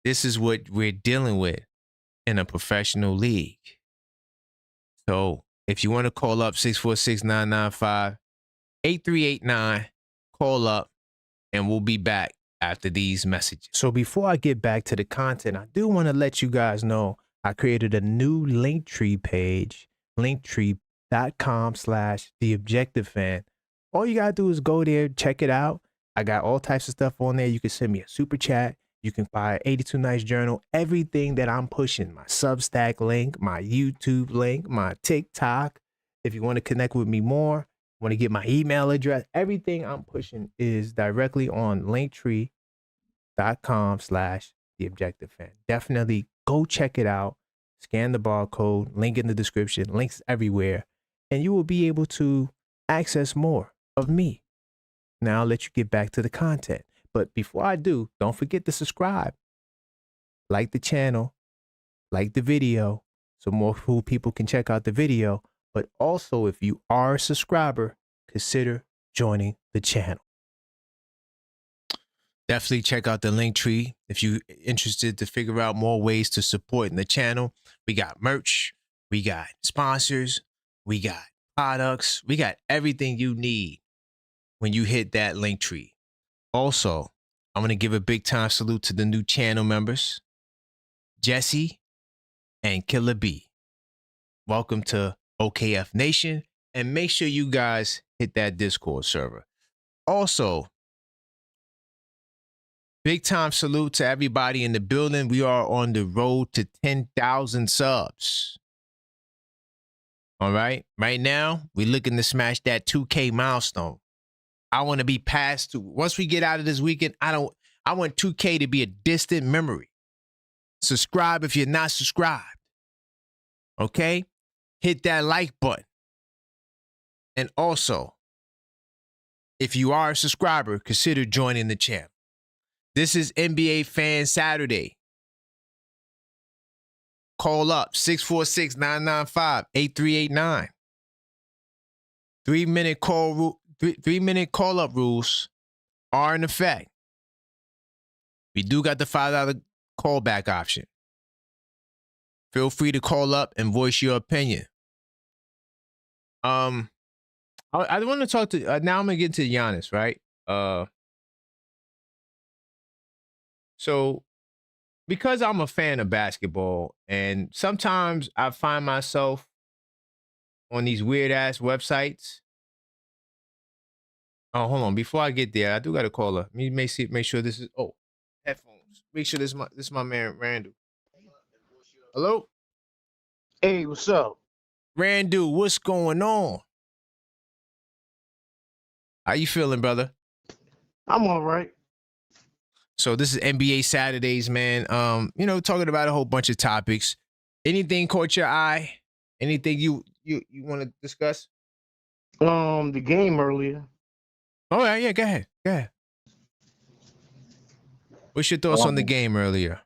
This is what we're dealing with in a professional league. So if you want to call up 646-995-8389, call up and we'll be back after these messages. So before I get back to the content, I do want to let you guys know I created a new Linktree page, linktree.com/TheObjectiveFan. All you got to do is go there, check it out. I got all types of stuff on there. You can send me a super chat. You can buy 82 Nights Journal, everything that I'm pushing, my Substack link, my YouTube link, my TikTok. If you want to connect with me more, want to get my email address, everything I'm pushing is directly on linktree.com/TheObjectiveFan. Definitely go check it out. Scan the barcode, link in the description, links everywhere. and you will be able to access more of me. Now I'll let you get back to the content. But before I do, don't forget to subscribe, like the channel, like the video, so more people can check out the video. But also, if you are a subscriber, consider joining the channel. Definitely check out the link tree if you're interested to figure out more ways to support in the channel. We got merch, we got sponsors, we got products, we got everything you need when you hit that link tree. Also, I'm going to give a big time salute to the new channel members, Jesse and Killer B. Welcome to OKF Nation, and make sure you guys hit that Discord server. Also, big time salute to everybody in the building. We are on the road to 10,000 subs. All right. Right now, we're looking to smash that 2K milestone. I want to be past once we get out of this weekend. I want 2K to be a distant memory. Subscribe if you're not subscribed. Okay? Hit that like button. And also, if you are a subscriber, consider joining the channel. This is NBA Fan Saturday. Call up 646-995-8389. 3-minute call-up rules are in effect. We do got the $5 callback option. Feel free to call up and voice your opinion. I want to talk to now. I'm gonna get to Giannis, right? So because I'm a fan of basketball, and sometimes I find myself on these weird ass websites. Oh, hold on. Before I get there, I do got to call her. Make sure this is headphones. Make sure this is my man Randall. Hello, Hey, what's up? Randall. What's going on? How you feeling, brother? I'm all right. So this is NBA Saturdays, man. Talking about a whole bunch of topics. Anything caught your eye? Anything you want to discuss? The game earlier. All right, yeah, go ahead. What's your thoughts on the game earlier?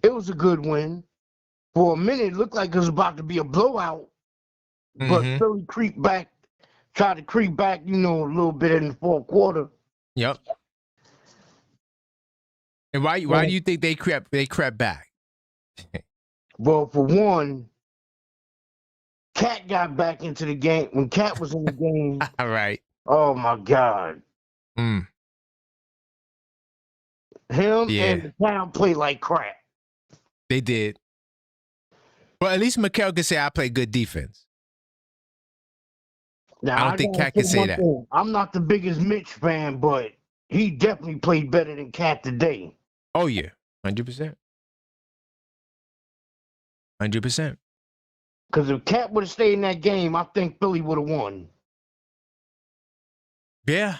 It was a good win. For a minute, it looked like it was about to be a blowout, but Philly tried to creep back, a little bit in the fourth quarter. Yep. And why do you think they crept back? Well, for one, Cat got back into the game. When Cat was in the game, All right. Oh my God. Him and the town played like crap. They did. But at least Mikal can say I play good defense. Now, I don't think Cat can say that. I'm not the biggest Mitch fan, but he definitely played better than Cat today. Oh, yeah. 100%. 100%. Because if Cat would have stayed in that game, I think Philly would have won. Yeah.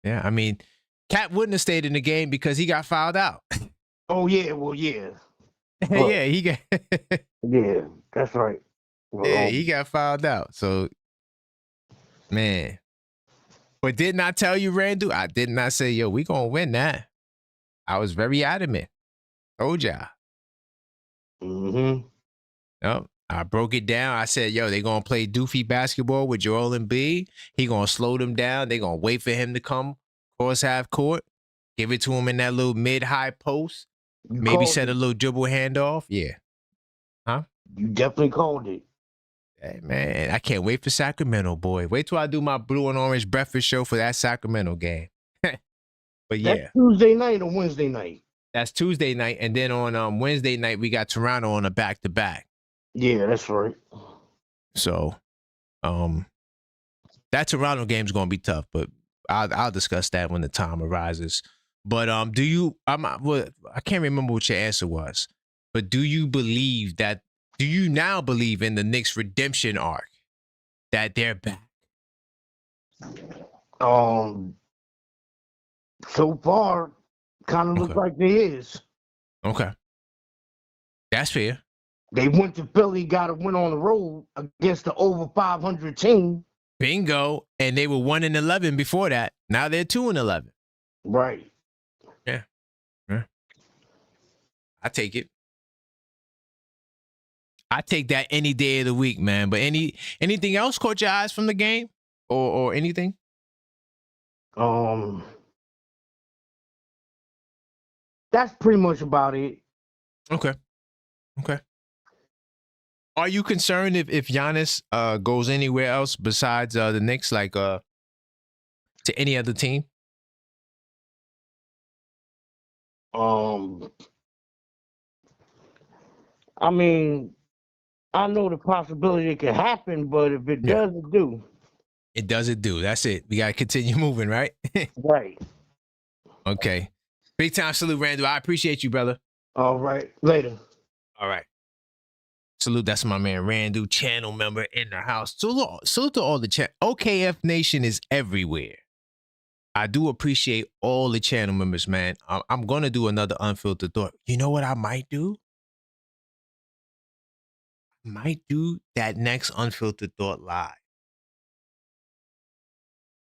I mean, Cat wouldn't have stayed in the game because he got fouled out. Oh, yeah. Well, yeah. Yeah, he got. Yeah, that's right. Well, yeah, he got fouled out. So, man. But didn't I tell you, Randall? I did not say, yo, we going to win that. I was very adamant. Told y'all. Nope. I broke it down. I said, yo, they going to play doofy basketball with Joel Embiid. He going to slow them down. They going to wait for him to come cross half court. Give it to him in that little mid-high post. Maybe set a little dribble handoff. Yeah. Huh? You definitely called it. Hey, man, I can't wait for Sacramento, boy. Wait till I do my blue and orange breakfast show for that Sacramento game. But yeah. That's Tuesday night or Wednesday night? That's Tuesday night. And then on Wednesday night, we got Toronto on a back-to-back. Yeah, that's right. So, that Toronto game is going to be tough, but I'll discuss that when the time arises. But I can't remember what your answer was, but do you now believe in the Knicks redemption arc, that they're back? So far, kind of looks like there is. Okay. That's fair. They went to Philly, got a win on the road against the over 500 team. Bingo. And they were 1-11 before that. Now they're 2-11. Right. Yeah. I take it. I take that any day of the week, man. But anything else caught your eyes from the game or anything? That's pretty much about it. Okay. Are you concerned if Giannis goes anywhere else besides the Knicks, like to any other team? I mean, I know the possibility it could happen, but if it doesn't do. It doesn't do. That's it. We got to continue moving, right? Right. Okay. Big time salute, Randall. I appreciate you, brother. All right. Later. All right. Salute. That's my man, Randall, channel member in the house. Salute to all the chat. OKF Nation is everywhere. I do appreciate all the channel members, man. I'm going to do another Unfiltered Thought. You know what I might do? I might do that next Unfiltered Thought live.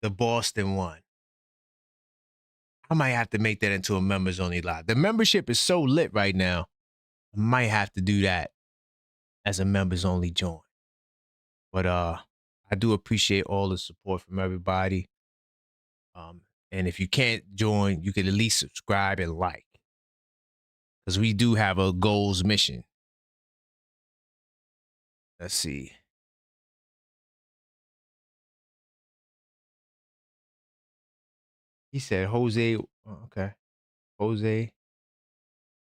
The Boston one. I might have to make that into a members only live. The membership is so lit right now. I might have to do that as a members only join. But I do appreciate all the support from everybody. And if you can't join, you can at least subscribe and like. Because we do have a goals mission. Let's see. He said Jose. Oh, okay. Jose.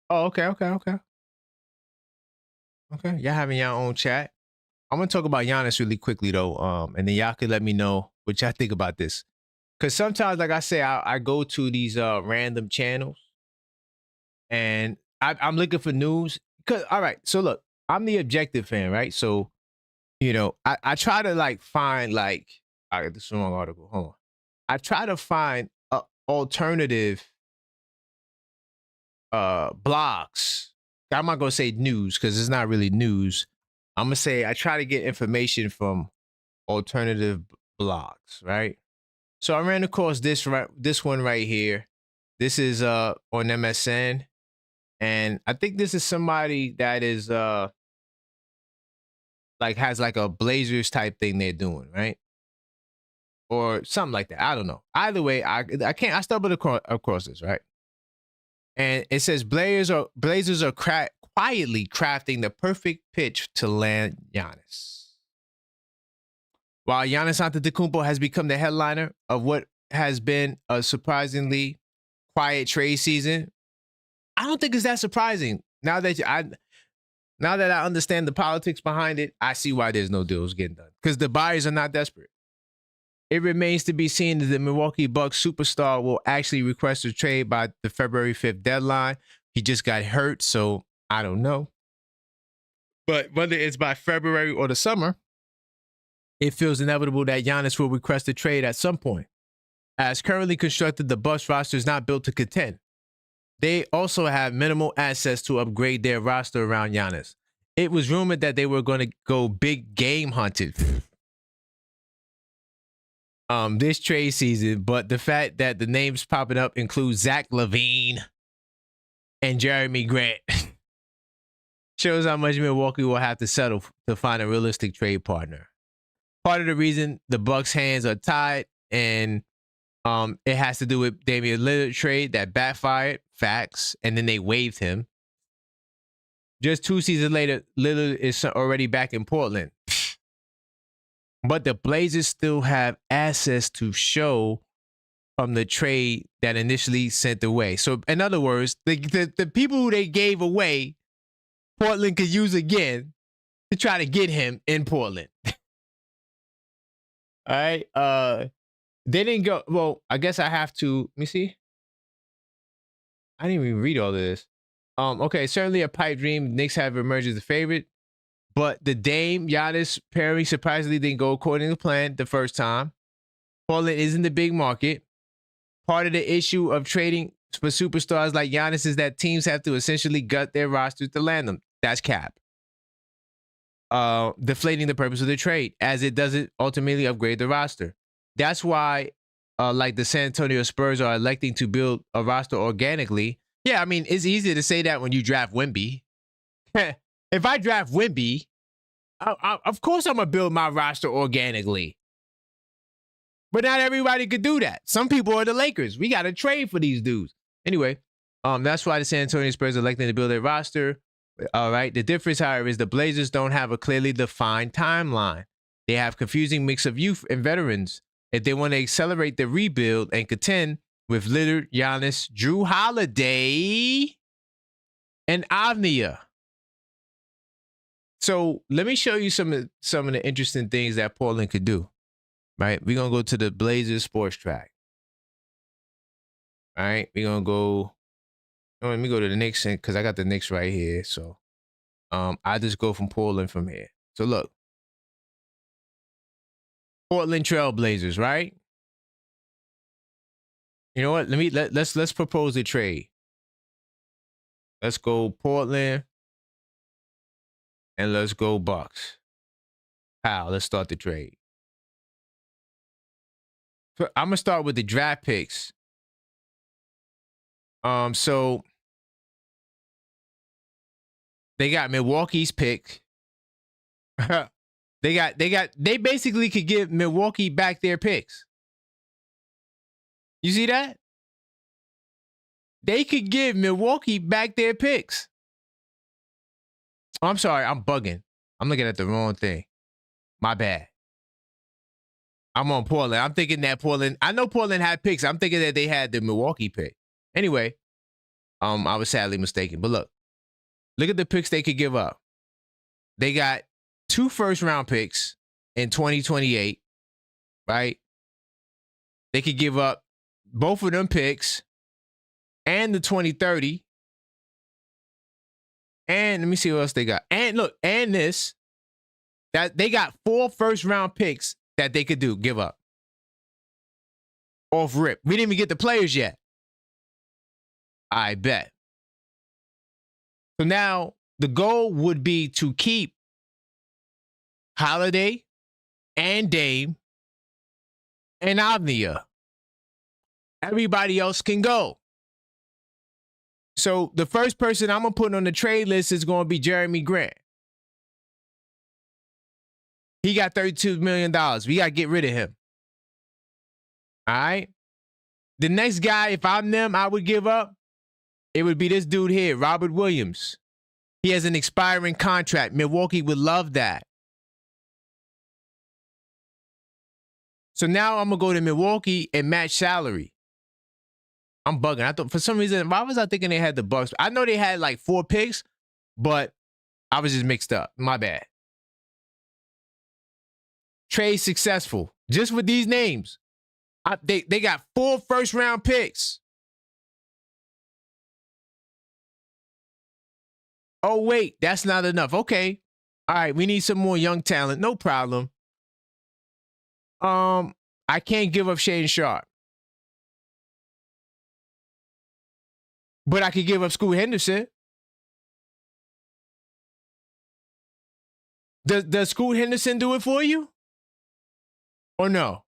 Oh, okay. Okay. Y'all having your own chat. I'm going to talk about Giannis really quickly, though. And then y'all can let me know what y'all think about this. Because sometimes, like I say, I go to these random channels. And I'm looking for news. Because, all right. So, look. I'm the Objective fan, right? So, you know, I try to, like, find, like... All right, this is the wrong article. Hold on. I try to find alternative blogs. I'm not going to say news because it's not really news. I'm going to say I try to get information from alternative blogs, right? So I ran across this one right here. This is on MSN. And I think this is somebody that is like has like a Blazers type thing they're doing, right? Or something like that. I don't know. Either way, I stumbled across this, right? And it says Blazers are quietly crafting the perfect pitch to land Giannis. While Giannis Antetokounmpo has become the headliner of what has been a surprisingly quiet trade season, I don't think it's that surprising. Now that I understand the politics behind it, I see why there's no deals getting done. Because the buyers are not desperate. It remains to be seen if the Milwaukee Bucks superstar will actually request a trade by the February 5th deadline. He just got hurt, so I don't know. But whether it's by February or the summer, it feels inevitable that Giannis will request a trade at some point. As currently constructed, the Bucks roster is not built to contend. They also have minimal assets to upgrade their roster around Giannis. It was rumored that they were going to go big game hunting this trade season, but the fact that the names popping up include Zach LaVine and Jeremy Grant shows how much Milwaukee will have to settle to find a realistic trade partner. Part of the reason the Bucks' hands are tied, and it has to do with Damian Lillard trade that backfired, facts, and then they waived him. Just 2 seasons later, Lillard is already back in Portland. But the Blazers still have assets to show from the trade that initially sent away. So, in other words, the people who they gave away, Portland could use again to try to get him in Portland. All right. They didn't go. Well, I guess I have to. Let me see. I didn't even read all of this. Okay, certainly a pipe dream. Knicks have emerged as the favorite. But the Dame Giannis pairing surprisingly didn't go according to plan the first time. Portland isn't the big market. Part of the issue of trading for superstars like Giannis is that teams have to essentially gut their rosters to land them. That's cap. deflating the purpose of the trade, as it doesn't ultimately upgrade the roster. That's why, like the San Antonio Spurs are electing to build a roster organically. Yeah, I mean, it's easy to say that when you draft Wemby. If I draft Wemby, of course I'm going to build my roster organically. But not everybody could do that. Some people are the Lakers. We got to trade for these dudes. Anyway, that's why the San Antonio Spurs are electing to build their roster. All right. The difference, however, is the Blazers don't have a clearly defined timeline. They have confusing mix of youth and veterans. If they want to accelerate the rebuild and contend with Lillard, Giannis, Drew Holiday, and Avnia. So let me show you some of the interesting things that Portland could do. Right? We're going to go to the Blazers sports track. All right. We're going to go. Let me go to the Knicks because I got the Knicks right here. So I just go from Portland from here. So look. Portland Trail Blazers, right? You know what? Let's propose a trade. Let's go Portland and let's go Bucks. How? Let's start the trade. So I'm gonna start with the draft picks. So they got Milwaukee's pick. They basically could give Milwaukee back their picks. You see that? They could give Milwaukee back their picks. Oh, I'm sorry, I'm bugging. I'm looking at the wrong thing. My bad. I'm on Portland. I'm thinking that Portland, I know Portland had picks. I'm thinking that they had the Milwaukee pick. Anyway, I was sadly mistaken. But look at the picks they could give up. They got 2 first-round picks in 2028, right? They could give up both of them picks and the 2030. And let me see what else they got. And look, and this, that they got 4 first-round picks that they could give up. Off rip. We didn't even get the players yet. I bet. So now the goal would be to keep Holiday and Dame and Avnia. Everybody else can go. So the first person I'm going to put on the trade list is going to be Jeremy Grant. He got $32 million. We got to get rid of him. All right. The next guy, if I'm them, I would give up. It would be this dude here, Robert Williams. He has an expiring contract. Milwaukee would love that. So now I'm going to go to Milwaukee and match salary. I'm bugging. I thought for some reason, why was I thinking they had the Bucks? I know they had like 4 picks, but I was just mixed up. My bad. Trade successful. Just with these names. They got 4 first-round picks. Oh, wait, that's not enough. Okay. All right, we need some more young talent. No problem. I can't give up Shaden Sharp. But I could give up Scoot Henderson. Does Scoot Henderson do it for you? Or no?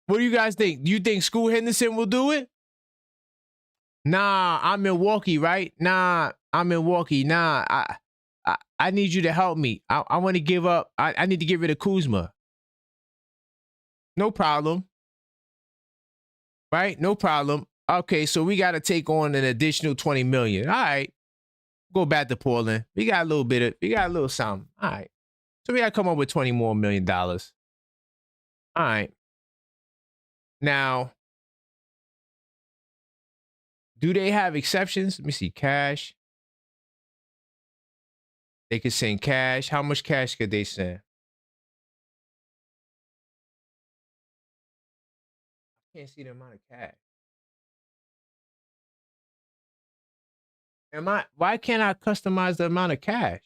What do you guys think? Do you think Scoot Henderson will do it? Nah, I'm Milwaukee, right? Nah, I'm Milwaukee. Nah, I need you to help me. I want to give up. I need to get rid of Kuzma. No problem. Right? No problem. Okay, so we got to take on an additional $20 million. All right. Go back to Portland. We got a little something. All right. So we got to come up with $20 more million. All right. Now, do they have exceptions? Let me see. Cash. They could send cash. How much cash could they send? I can't see the amount of cash. Why can't I customize the amount of cash?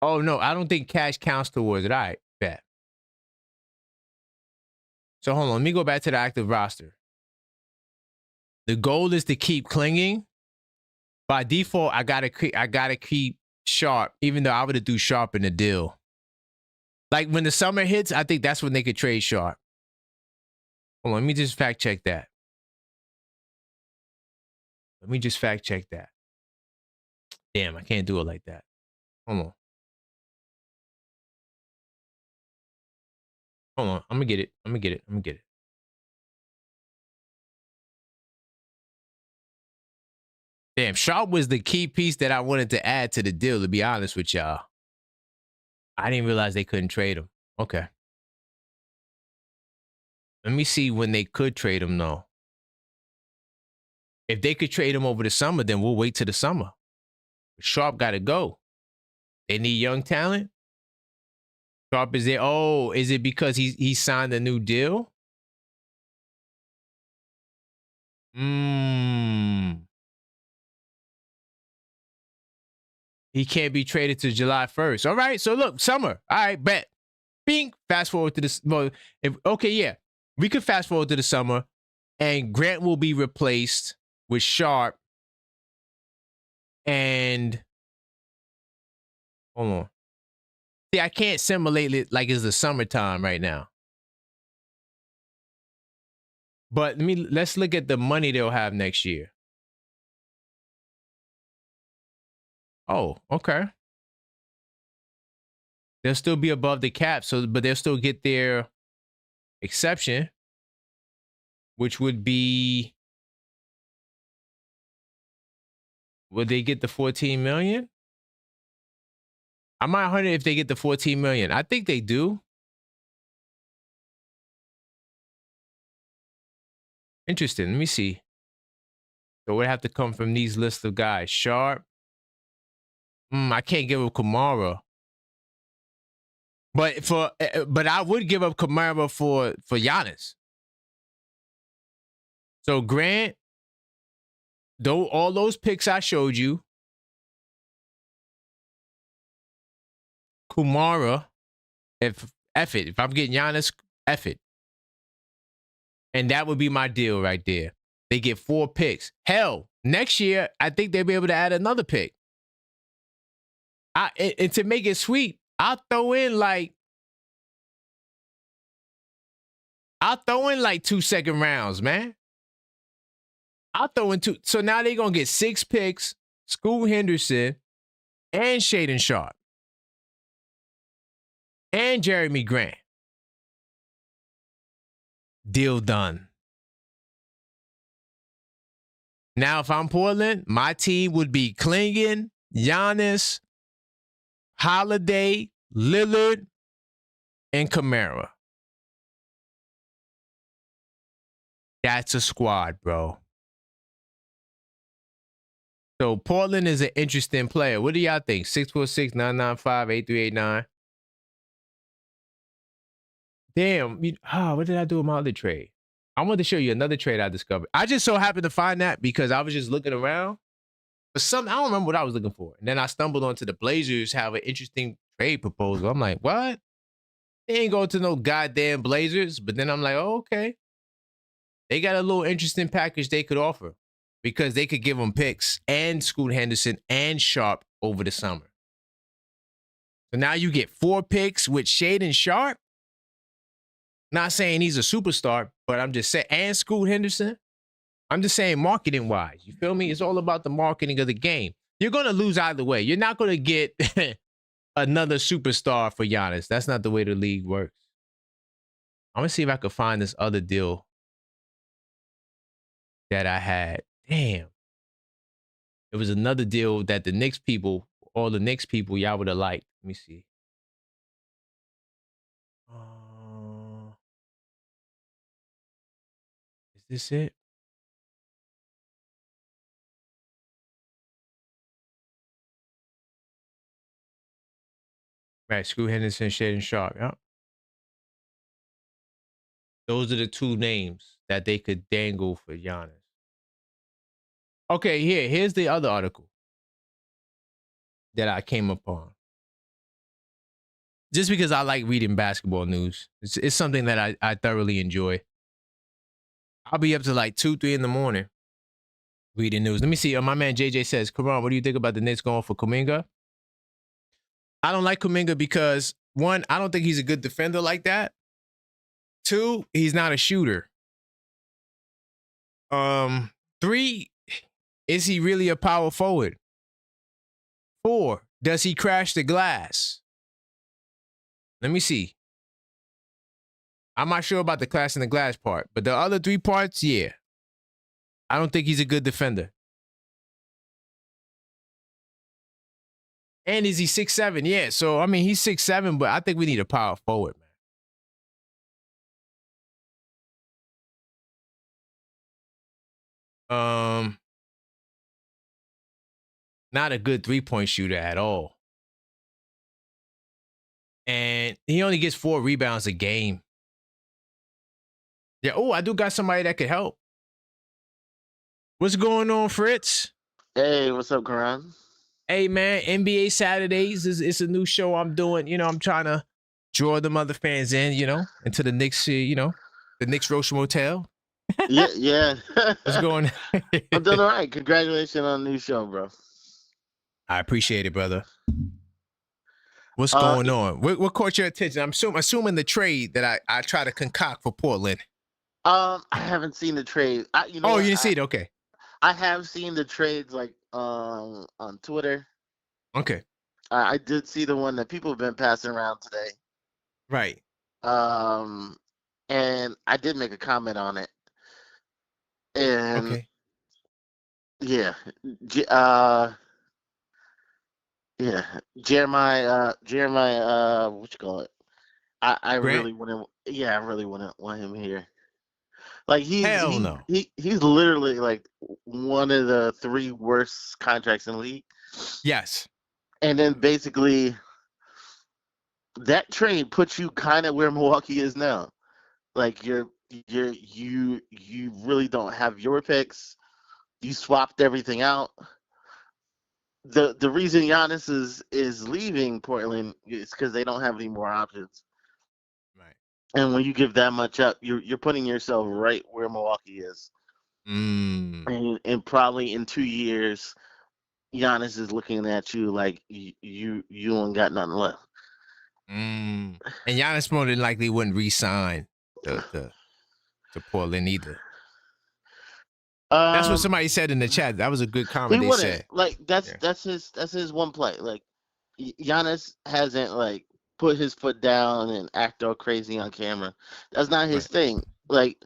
Oh, no, I don't think cash counts towards it. All right, bet. So hold on, let me go back to the active roster. The goal is to keep clinging. By default, I gotta keep Sharp, even though I would do Sharp in the deal. Like when the summer hits, I think that's when they could trade Sharp. Hold on, let me just fact check that. Let me just fact check that. Damn, I can't do it like that. Hold on. Hold on. I'm gonna get it. I'm gonna get it. I'm gonna get it. Damn, Sharp was the key piece that I wanted to add to the deal, to be honest with y'all. I didn't realize they couldn't trade him. Okay. Let me see when they could trade him, though. If they could trade him over the summer, then we'll wait till the summer. Sharp got to go. They need young talent. Sharp is there. Oh, is it because he signed a new deal? He can't be traded to July 1st. All right. So look, summer. All right, bet. Bing. Fast forward to this. Well, okay, yeah. We could fast forward to the summer, and Grant will be replaced with Sharp. And hold on. See, I can't simulate it like it's the summertime right now. But let's look at the money they'll have next year. Oh, okay. They'll still be above the cap, but they'll still get their exception, which would be, would they get the 14 million? I might wonder if they get the 14 million. I think they do. Interesting. Let me see. So it would have to come from these lists of guys. Sharp. I can't give up Kamara. But I would give up Kamara for Giannis. So Grant, though all those picks I showed you, Kamara, if I'm getting Giannis, F it. And that would be my deal right there. They get 4 picks. Hell, next year, I think they'll be able to add another pick. And to make it sweet, I'll throw in like 2 second rounds, man. I'll throw in 2. So now they're going to get 6 picks, Scoot Henderson, and Shaedon Sharp, and Jeremy Grant. Deal done. Now, if I'm Portland, my team would be clinging, Giannis, Holiday, Lillard, and Kamara. That's a squad, bro. So Portland is an interesting player. What do y'all think? 646-995-8389. Damn. What did I do with my other trade? I wanted to show you another trade I discovered. I just so happened to find that because I was just looking around for something. I don't remember what I was looking for. And then I stumbled onto the Blazers have an interesting trade proposal. I'm like, what? They ain't going to no goddamn Blazers. But then I'm like, oh, okay. They got a little interesting package they could offer because they could give them picks and Scoot Henderson and Sharp over the summer. So now you get 4 picks with Shaedon Sharp. Not saying he's a superstar, but I'm just saying, and Scoot Henderson. I'm just saying marketing wise. You feel me? It's all about the marketing of the game. You're going to lose either way. You're not going to get another superstar for Giannis. That's not the way the league works. I'm going to see if I can find this other deal that I had. Damn. It was another deal that the Knicks people, all the Knicks people, y'all would have liked. Let me see. Is this it? Right, Scoot Henderson, Shaedon Sharp. Yep. Those are the 2 names that they could dangle for Giannis. Okay, here's the other article that I came upon. Just because I like reading basketball news. It's something that I thoroughly enjoy. I'll be up to like 2, 3 in the morning Reading news. Let me see. My man JJ says, Karan, what do you think about the Knicks going for Kuminga? I don't like Kuminga because, one, I don't think he's a good defender like that. Two, he's not a shooter. Three, is he really a power forward? Four, does he crash the glass? Let me see. I'm not sure about the crashing the glass part, but the other three parts, yeah. I don't think he's a good defender. And is he 6'7"? Yeah, so, I mean, he's 6'7", but I think we need a power forward, man. Not a good three-point shooter at all. And he only gets 4 rebounds a game. Yeah, I do got somebody that could help. What's going on, Fritz? Hey, what's up, Karan? Hey, man, NBA Saturdays is a new show I'm doing. You know, I'm trying to draw them other fans in, into the Knicks, the Knicks Roche Motel. Yeah. What's going on? I'm doing all right. Congratulations on the new show, bro. I appreciate it, brother. What's going on? What caught your attention? I'm assuming the trade that I try to concoct for Portland. I haven't seen the trade. You didn't see it? Okay. I have seen the trades on Twitter. Okay. I did see the one that people have been passing around today. Right. And I did make a comment on it. And okay. Yeah. Jeremiah, what you call it? I really wouldn't. Yeah, I really wouldn't want him here. Like no. He's literally like one of the 3 worst contracts in the league. Yes. And then basically that trade puts you kind of where Milwaukee is now. Like you really don't have your picks. You swapped everything out. The reason Giannis is leaving Portland is because they don't have any more options. Right. And when you give that much up, you're putting yourself right where Milwaukee is. And probably in 2 years, Giannis is looking at you like you ain't got nothing left. And Giannis more than likely wouldn't re-sign to Portland either. That's what somebody said in the chat. That was a good comment they said. Like that's his one play. Like Giannis hasn't like put his foot down and act all crazy on camera. That's not his thing. Like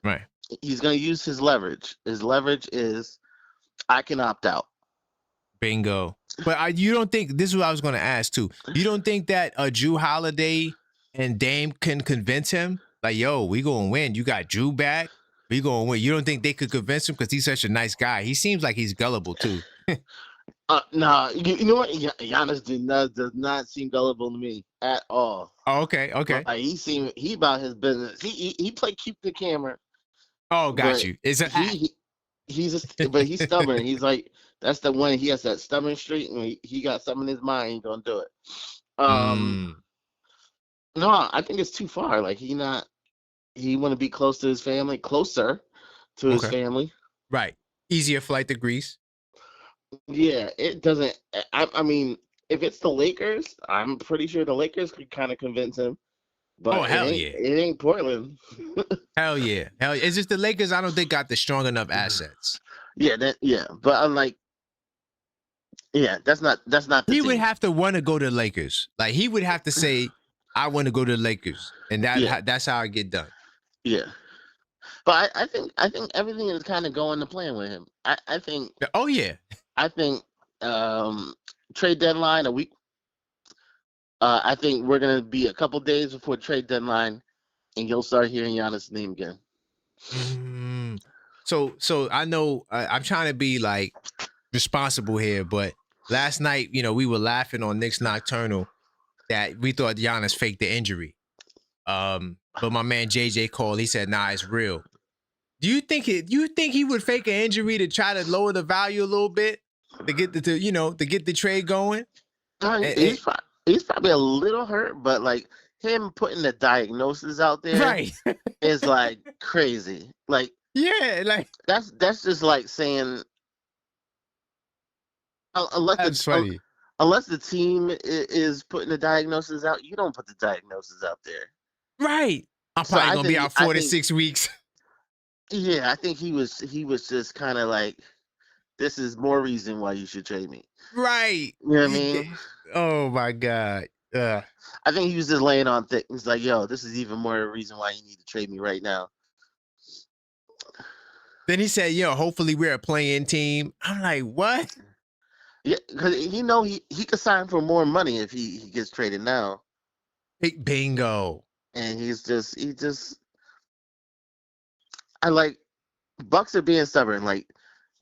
he's gonna use his leverage. His leverage is I can opt out. Bingo. But you don't think this is what I was gonna ask too. You don't think that Drew Holiday and Dame can convince him? Like, yo, we gonna win. You got Drew back. We gonna win. You don't think they could convince him because he's such a nice guy? He seems like he's gullible too. Nah, you know what? Giannis does not seem gullible to me at all. Oh, okay. Like, he about his business. He play keep the camera. Oh, got you. It's but he's stubborn. He's like that's the one. He has that stubborn streak, and he got something in his mind. He's gonna do it. No, I think it's too far. Like he want to be closer to his family. Right. Easier flight to Greece. Yeah, it doesn't. I mean, if it's the Lakers, I'm pretty sure the Lakers could kind of convince him. But it ain't Portland. Hell yeah. It's just the Lakers. I don't think got the strong enough assets. But I'm like, that's not. The he team. would have to want to go to the Lakers. Like he would have to say, "I want to go to the Lakers," and that's how I get done. Yeah. But I think everything is kind of going to plan with him. I think. Oh yeah. I think trade deadline a week. I think we're gonna be a couple days before trade deadline, and you'll start hearing Giannis' name again. So I know I'm trying to be like responsible here, but last night, we were laughing on Knicks Nocturnal that we thought Giannis faked the injury. But my man JJ called. He said, "Nah, it's real." Do you think he would fake an injury to try to lower the value a little bit to get the trade going? He's probably a little hurt, but like him putting the diagnosis out there is like crazy. Like like that's just like saying That's funny. Unless the team is putting the diagnosis out, you don't put the diagnosis out there. Right. I'm So probably gonna be out 4 to 6 weeks. Yeah, I think he was just kind of like, this is more reason why you should trade me. Right. You know what I mean? Oh my God. I think he was just laying on thick. He's like, yo, this is even more reason why you need to trade me right now. Then he said, hopefully we're a playing team. I'm like, what? Yeah, because he could sign for more money if he gets traded now. Bingo. And I like, Bucks are being stubborn. Like,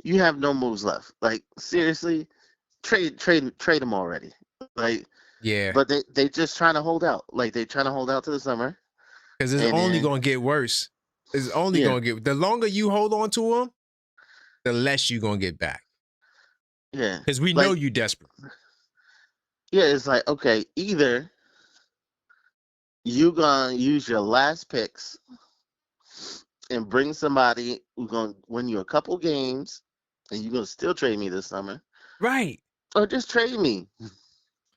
you have no moves left. Like, seriously, trade them already. Like, yeah. But they just trying to hold out. Like, they trying to hold out to the summer. Because it's only going to get worse. It's only going to get, the longer you hold on to them, the less you're going to get back. Yeah. Because we know you desperate. Yeah, it's like, okay, either you going to use your last picks and bring somebody who's going to win you a couple games and you're going to still trade me this summer. Right. Or just trade me.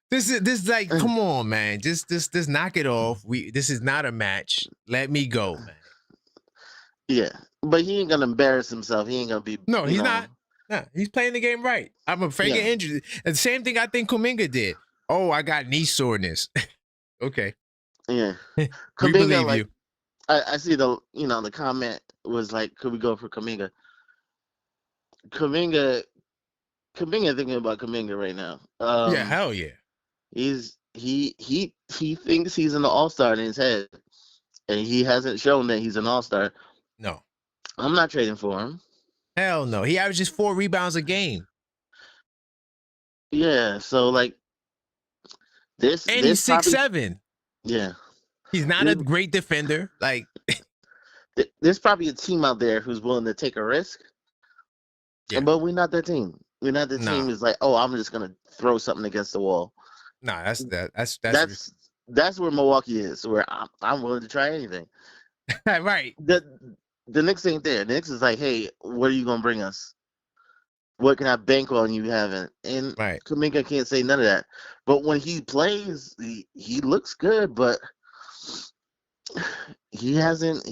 This is like, come on, man. Just knock it off. This is not a match. Let me go, man. Yeah. But he ain't going to embarrass himself. He ain't going to be. No, he's not. Nah, he's playing the game right. I'm afraid of injury. And the same thing I think Kuminga did. Oh, I got knee soreness. Okay. Yeah. We believe you. I see the comment was like, could we go for Kuminga? Kuminga thinking about Kuminga right now. Yeah, hell yeah. He thinks he's an all-star in his head, and he hasn't shown that he's an all-star. No. I'm not trading for him. Hell no. He averages 4 rebounds a game. Yeah, so like this. And he's 6'7". Yeah. He's not a great defender. Like, there's probably a team out there who's willing to take a risk. Yeah. But we're not that team. We're not the team is like, oh, I'm just gonna throw something against the wall. Nah, that's where Milwaukee is, where I'm willing to try anything. Right. The Knicks ain't there. The Knicks is like, hey, what are you gonna bring us? What can I bank on you having? And Kuminga can't say none of that. But when he plays, he looks good, but he hasn't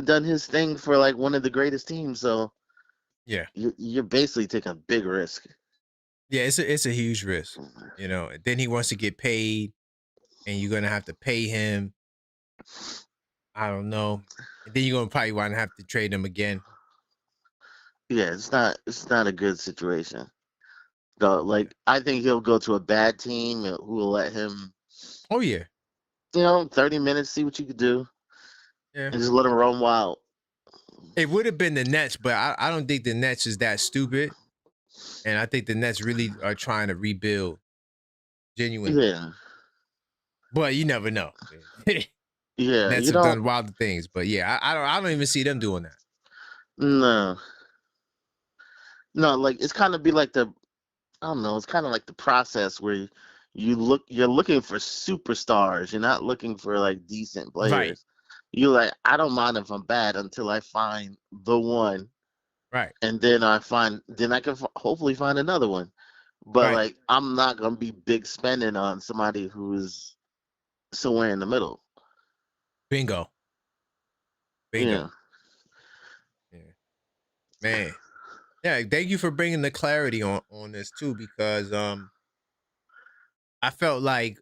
done his thing for like one of the greatest teams. So yeah, you're basically taking a big risk. Yeah, it's a huge risk. Then he wants to get paid, and you're gonna have to pay him. I don't know. And then you're gonna probably want to have to trade him again. Yeah, it's not a good situation. So, like, I think he'll go to a bad team who will let him. Oh yeah. 30 minutes, see what you could do. Yeah. And just let him roam wild. It would have been the Nets, but I don't think the Nets is that stupid. And I think the Nets really are trying to rebuild genuinely. Yeah. But you never know. Yeah. Nets have done wild things. But yeah, I don't even see them doing that. No. No, like it's kind of be like it's kind of like the process where you're looking for superstars. You're not looking for like decent players. Right. You're like, I don't mind if I'm bad until I find the one. Right. And then I can hopefully find another one. But like, I'm not going to be big spending on somebody who's somewhere in the middle. Bingo. Yeah. Man. Yeah, thank you for bringing the clarity on this too, because I felt like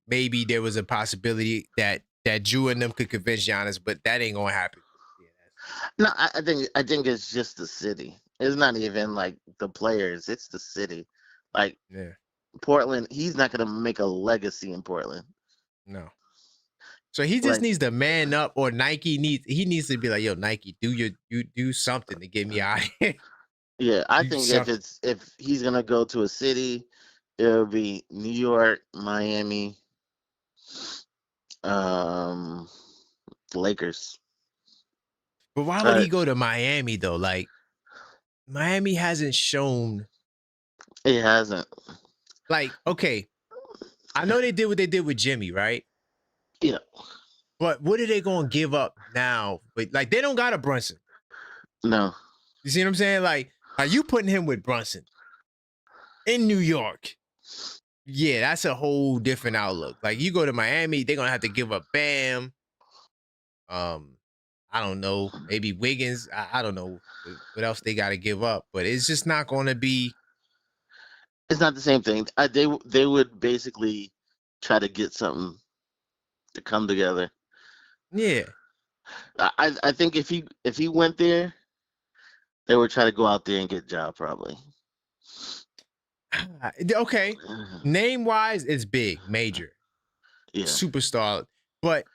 maybe there was a possibility that Drew and them could convince Giannis, but that ain't gonna happen. No, I think it's just the city. It's not even like the players; it's the city. Like Portland, he's not gonna make a legacy in Portland. No. So he just needs to man up, or Nike needs to be like, yo, Nike, do something to get me out of here. Yeah, I think if he's gonna go to a city, it'll be New York, Miami, Lakers. But why would he go to Miami though? Like, Miami hasn't shown. It hasn't. Like, okay, I know they did what they did with Jimmy, right? Yeah. But what are they gonna give up now? But like, they don't got a Brunson. No. You see what I'm saying? Like Are you putting him with Brunson in New York? Yeah, that's a whole different outlook. Like you go to Miami, they're gonna have to give up Bam. I don't know, maybe Wiggins. I don't know what else they got to give up, but it's just not going to be. It's not the same thing. They would basically try to get something to come together. Yeah, I think if he went there, they would try to go out there and get Ja probably. Okay. Name wise, it's big, major, yeah, superstar, but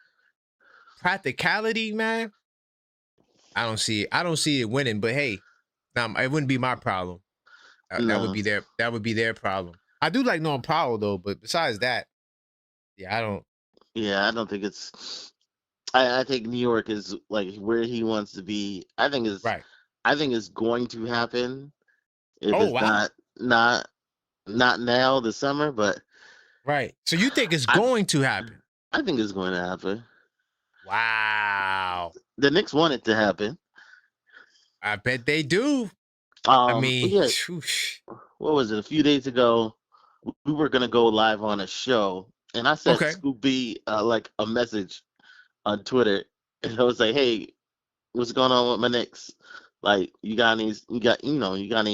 practicality, man. I don't see it winning. But hey, it wouldn't be my problem. That would be their. That would be their problem. I do like Norman Powell though, but besides that, yeah, I don't. Yeah, I don't think it's. I think New York is like where he wants to be. I think it's right. I think it's going to happen. If Oh it's wow. not now this summer, but right. So you think it's going to happen? I think it's going to happen. Wow. The Knicks want it to happen. I bet they do. I mean, yeah. What was it? A few days ago, we were gonna go live on a show, and I sent Scoop B like a message on Twitter, and I was like, "Hey, what's going on with my Knicks? Like, you got any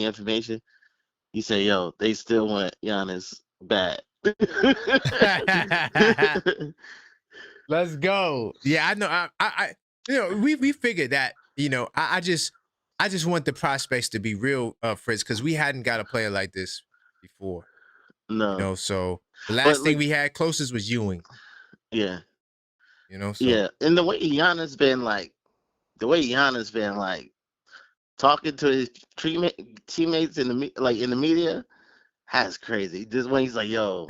information?" He said, "Yo, they still want Giannis bad." Let's go. Yeah, I know. I we figured that. I just want the prospects to be real, Fritz, because we hadn't got a player like this before. No. So the last thing we had closest was Ewing. Yeah. So. Yeah, and the way Giannis been talking to his teammates in the media, that's crazy. This when he's like, "Yo,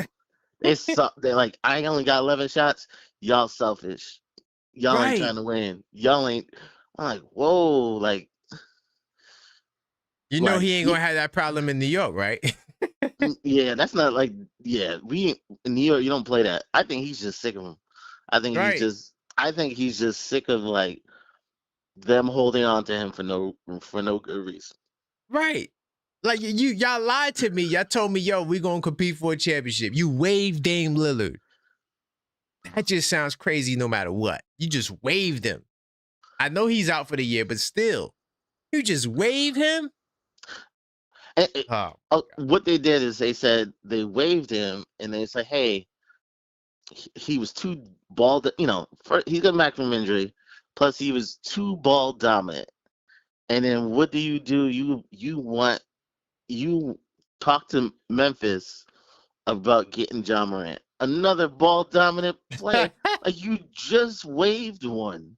they're like, I only got 11 shots. Y'all selfish. Y'all ain't trying to win. Y'all ain't." I'm like, whoa, like. He ain't gonna have that problem in New York, right? Yeah, that's not like. Yeah, we in New York, you don't play that. I think he's just sick of him. I think he's just sick of like them holding on to him for no good reason. Right. Like y'all lied to me. Y'all told me, "Yo, we gonna compete for a championship." You waived Dame Lillard. That just sounds crazy. No matter what, you just waived him. I know he's out for the year, but still, you just waive him. What they did is they said they waived him, and they said, "Hey, he was too ball. He's got maximum injury, plus he was too ball dominant." And then what do? You talk to Memphis about getting Ja Morant, another ball dominant player. Like you just waived one.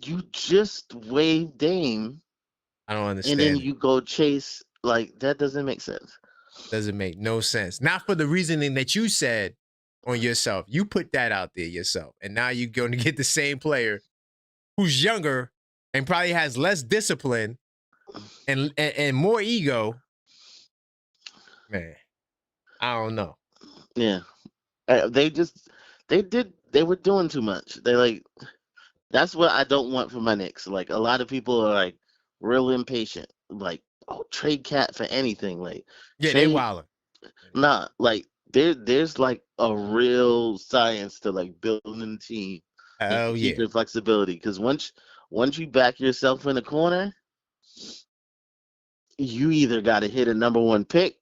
You just waived Dame. I don't understand. And then you go chase, like, that doesn't make sense. Doesn't make no sense. Not for the reasoning that you said on yourself. You put that out there yourself. And now you're going to get the same player who's younger and probably has less discipline and more ego. Man, I don't know. Yeah. They were doing too much. That's what I don't want for my Knicks. Like, a lot of people are like real impatient. Like, oh, trade Cat for anything. Like, yeah, they wildin'. Nah, like there's like a real science to like building a team. Oh yeah, keeping flexibility. Because once you back yourself in the corner, you either got to hit a number one pick,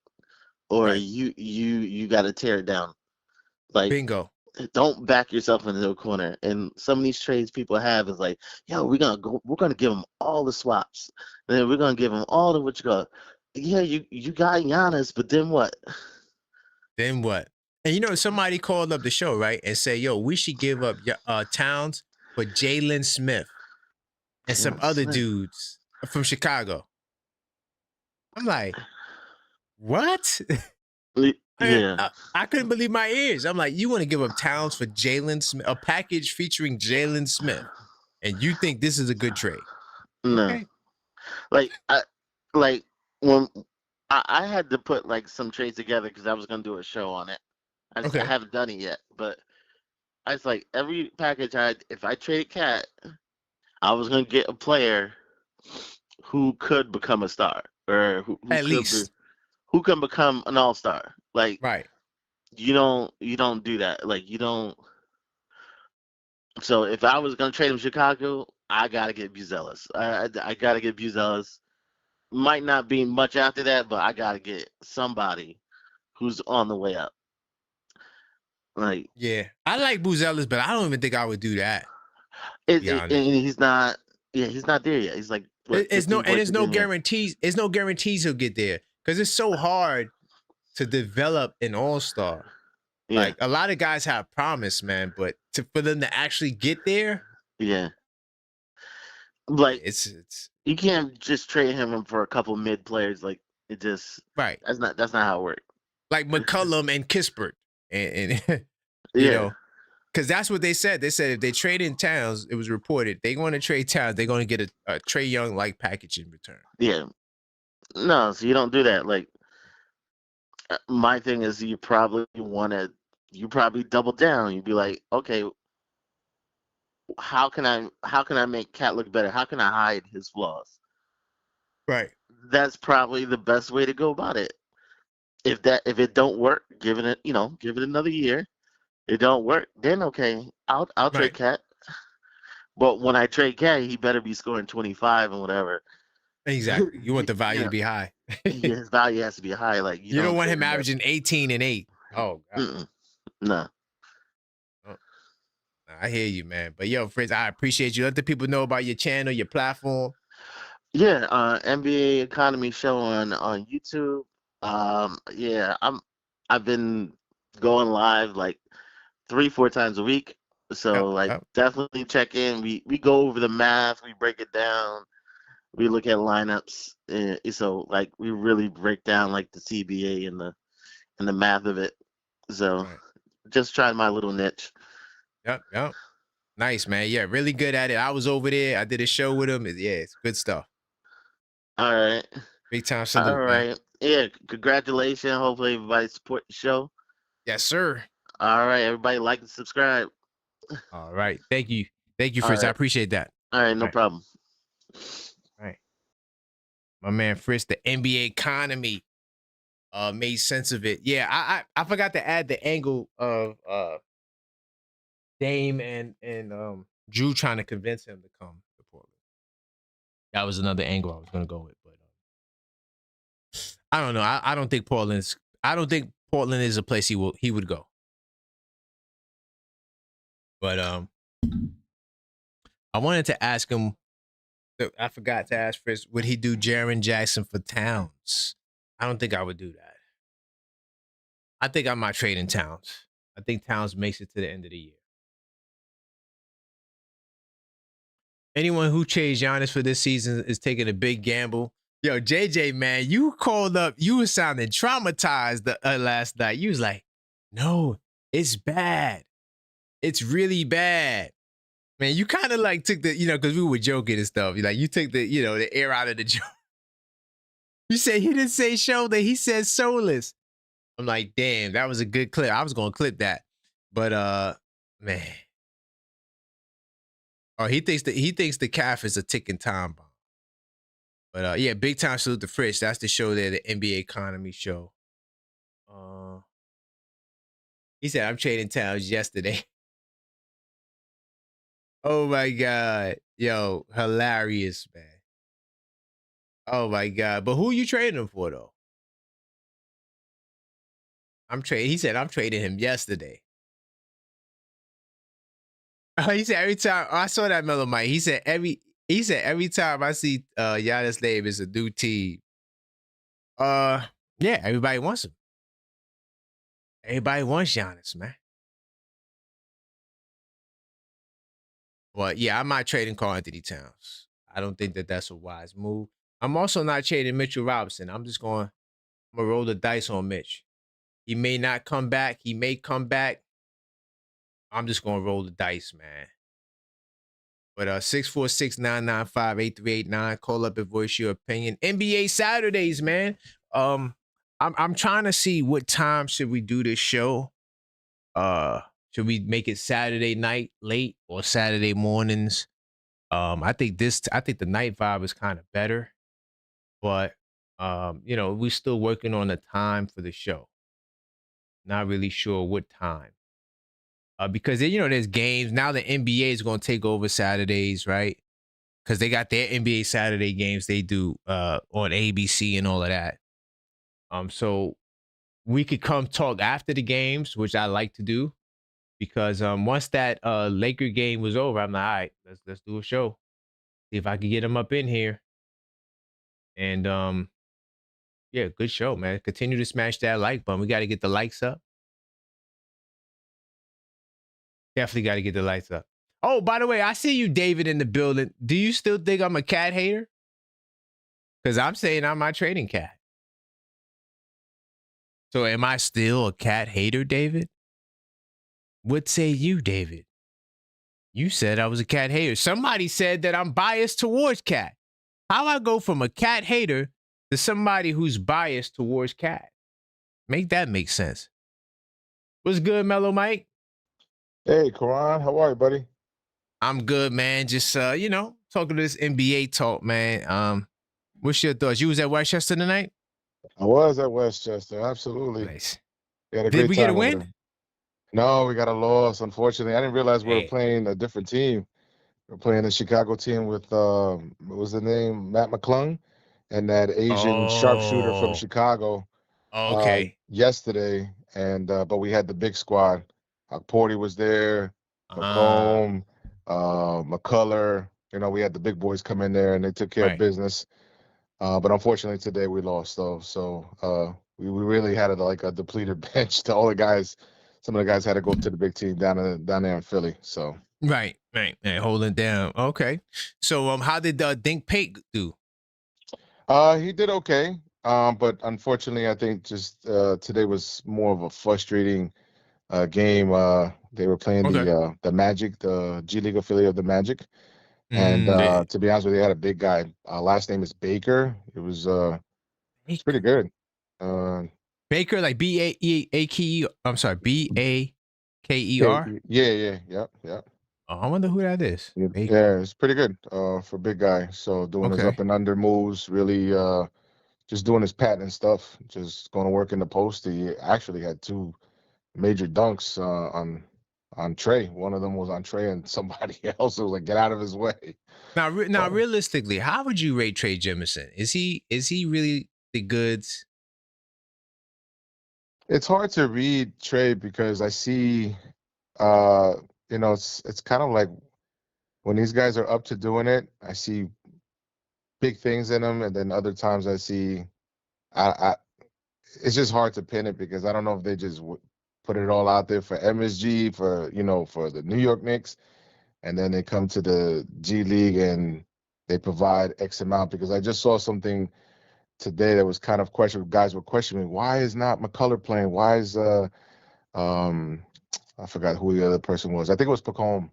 or you got to tear it down. Like bingo. Don't back yourself into a corner. And some of these trades people have is like, yo, we're gonna give them all the swaps, and then we're gonna give them all the what you got. Yeah, you got Giannis, but then what? Then what? And somebody called up the show, right, and say, "Yo, we should give up Towns for Jalen Smith and some other dudes from Chicago." I'm like, what? Yeah, I couldn't believe my ears. I'm like, you want to give up Towns for Jalen Smith, a package featuring Jalen Smith, and you think this is a good trade? No, okay. When I had to put like some trades together because I was gonna do a show on it. I haven't done it yet, but I was like, every package if I traded Cat, I was gonna get a player who could become a star. or At least. who can become an all-star. Like Right. you don't do that. Like you don't. So if I was gonna trade him Chicago, I gotta get Buzelis. I gotta get Buzelis. Might not be much after that, but I gotta get somebody who's on the way up. Like Yeah, I like Buzelis, but I don't even think I would do that. To be and honest, he's not. Yeah, he's not there yet. He's like what, it's no 15 points a game. guarantees. It's no guarantees he'll get there because it's so hard to develop an all-star. Yeah. Like a lot of guys have promise, man, but for them to actually get there, yeah. Like it's you can't just trade him for a couple mid players. Like it just right. That's not how it works. Like McCollum and Kispert, and you Yeah. know, because that's what they said. They said if they trade in Towns, it was reported they want to trade Towns, they're going to get a Trae Young like package in return. Yeah. No, so you don't do that. Like my thing is, you probably double down. You'd be like, okay, how can I make Cat look better? How can I hide his flaws? Right. That's probably the best way to go about it. If it don't work, give it another year. It don't work, then okay, I'll trade Cat. But when I trade Cat, he better be scoring 25 and whatever. Exactly. You want the value to be high. His value has to be high. Like you don't want him averaging 18 and 8. Oh God. No. I hear you, man. But yo, Fritz, I appreciate you. Let the people know about your channel, your platform. Yeah, NBA Economy Show on YouTube. Yeah, I've been going live like 3-4 times a week. So definitely check in. We go over the math, we break it down, we look at lineups. So like we really break down like the CBA and the math of it. So just trying my little niche. Yep. Nice, man. Yeah, really good at it. I was over there. I did a show with him. Yeah, it's good stuff. All right. Big time salute. All right. Man. Yeah, congratulations. Hopefully everybody support the show. Yes, sir. All right, everybody like and subscribe. All right. Thank you. Thank you, Fritz. I appreciate that. All right, no problem. All right. My man Fritz, the NBA Economy made sense of it. Yeah, I forgot to add the angle of Dame and Drew trying to convince him to come to Portland. That was another angle I was gonna go with, but I don't know. I don't think Portland is a place he would go. But I wanted to ask him. I forgot to ask Fritz, would he do Jaren Jackson for Towns? I don't think I would do that. I think I might trade in Towns. I think Towns makes it to the end of the year. Anyone who trades Giannis for this season is taking a big gamble. Yo, JJ, man, you called up. You were sounding traumatized last night. You was like, no, it's bad. It's really bad. Man, you kind of like took the, because we were joking and stuff. You took the, the air out of the joke. You said he didn't say shoulder. He said soulless. I'm like, damn, that was a good clip. I was going to clip that. But, man. Oh, he thinks the calf is a ticking time bomb. But yeah, big time salute to Fritz. That's the show there, the NBA Economy Show. He said, I'm trading Towns yesterday. Oh my God. Yo, hilarious, man. Oh my God. But who are you trading him for though? He said, I'm trading him yesterday. He said every time I saw that Mellow Mike, he said every time I see Giannis name is a new team. Yeah, everybody wants him. Everybody wants Giannis, man. Well, yeah, I'm not trading Karl Anthony Towns. I don't think that's a wise move. I'm also not trading Mitchell Robinson. I'm gonna roll the dice on Mitch. He may not come back. He may come back. I'm just gonna roll the dice, man. But 646-995-8389. Call up and voice your opinion. NBA Saturdays, man. I'm trying to see what time should we do this show. Should we make it Saturday night late or Saturday mornings? I think the night vibe is kind of better. But We're still working on a time for the show. Not really sure what time. Because there's games now. The NBA is going to take over Saturdays, right? Because they got their NBA Saturday games they do on ABC and all of that. So we could come talk after the games, which I like to do, because once that Laker game was over, I'm like, all right, let's do a show. See if I can get them up in here. And yeah, good show, man. Continue to smash that like button. We got to get the likes up. Definitely got to get the lights up. Oh, by the way, I see you, David, in the building. Do you still think I'm a cat hater? Because I'm saying I'm my trading cat. So am I still a cat hater, David? What say you, David? You said I was a cat hater. Somebody said that I'm biased towards cat. How I go from a cat hater to somebody who's biased towards cat? Make that make sense. What's good, Mellow Mike? Hey, Karan, how are you, buddy? I'm good, man. Just talking to this NBA talk, man. What's your thoughts? You was at Westchester tonight? I was at Westchester, absolutely. Nice. We had a Did great we time get a over win? there. No, we got a loss, unfortunately. I didn't realize we were Hey. playing a different team. We were playing the Chicago team with what was the name? Matt McClung and that Asian sharpshooter from Chicago Okay. yesterday. And but we had the big squad. Porty was there, McComb, McCullough. We had the big boys come in there and they took care of Right. business. But unfortunately today we lost though. So we really had a depleted bench. All the guys, some of the guys had to go to the big team down there in Philly. So Right. Holding down. Okay. So how did Dink Pate do? he did okay. But unfortunately I think just today was more of a frustrating game. They were playing the Magic, the G League affiliate of the Magic. And to be honest with you, they had a big guy. Last name is Baker. It was it's pretty good. Baker, like B-A-K-E. I'm sorry, B-A-K-E-R? Yeah. Oh, I wonder who that is. Yeah, it's pretty good for big guy. So doing his up and under moves, really just doing his patenting stuff, just going to work in the post. He actually had two major dunks on Trey. One of them was on Trey, and somebody else was like, get out of his way. Now, realistically, how would you rate Trey Jemison? Is he really the goods? It's hard to read Trey because I see, it's kind of like when these guys are up to doing it, I see big things in them, and then other times I see, it's just hard to pin it because I don't know if they just put it all out there for MSG, for the New York Knicks, and then they come to the G League and they provide X amount. Because I just saw something today that was kind of questionable. Guys were questioning, why is not McCullough playing? Why is I forgot who the other person was. I think it was Pacome.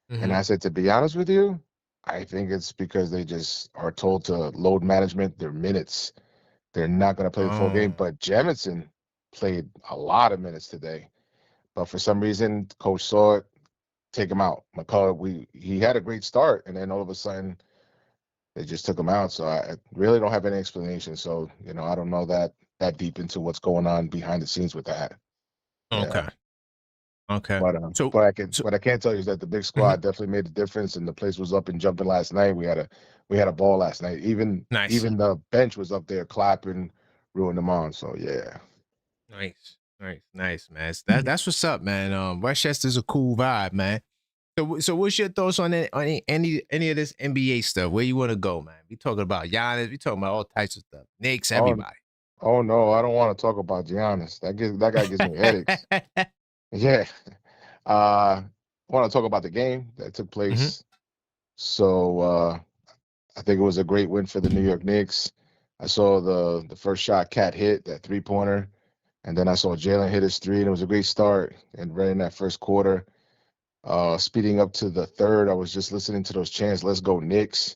And I said, to be honest with you, I think it's because they just are told to load management their minutes. They're not going to play the full game. But Jemison played a lot of minutes today. But for some reason, coach saw it, take him out. McCullough, he had a great start, and then all of a sudden they just took him out. So I really don't have any explanation. So, I don't know that deep into what's going on behind the scenes with that. Okay. Okay. But what I can tell you is that the big squad definitely made a difference, and the place was up and jumping last night. We had a ball last night. Even the bench was up there clapping, rooting them on. So yeah. Nice, man. That's what's up, man. Westchester's a cool vibe, man. So what's your thoughts on any of this NBA stuff? Where you want to go, man? We talking about Giannis. We talking about all types of stuff. Knicks, everybody. Oh no, I don't want to talk about Giannis. That guy gives me headaches. Yeah. I want to talk about the game that took place. So I think it was a great win for the New York Knicks. I saw the first shot Cat hit, that 3-pointer, and then I saw Jalen hit his 3, and it was a great start. And right in that first quarter, speeding up to the third, I was just listening to those chants, "Let's go Knicks."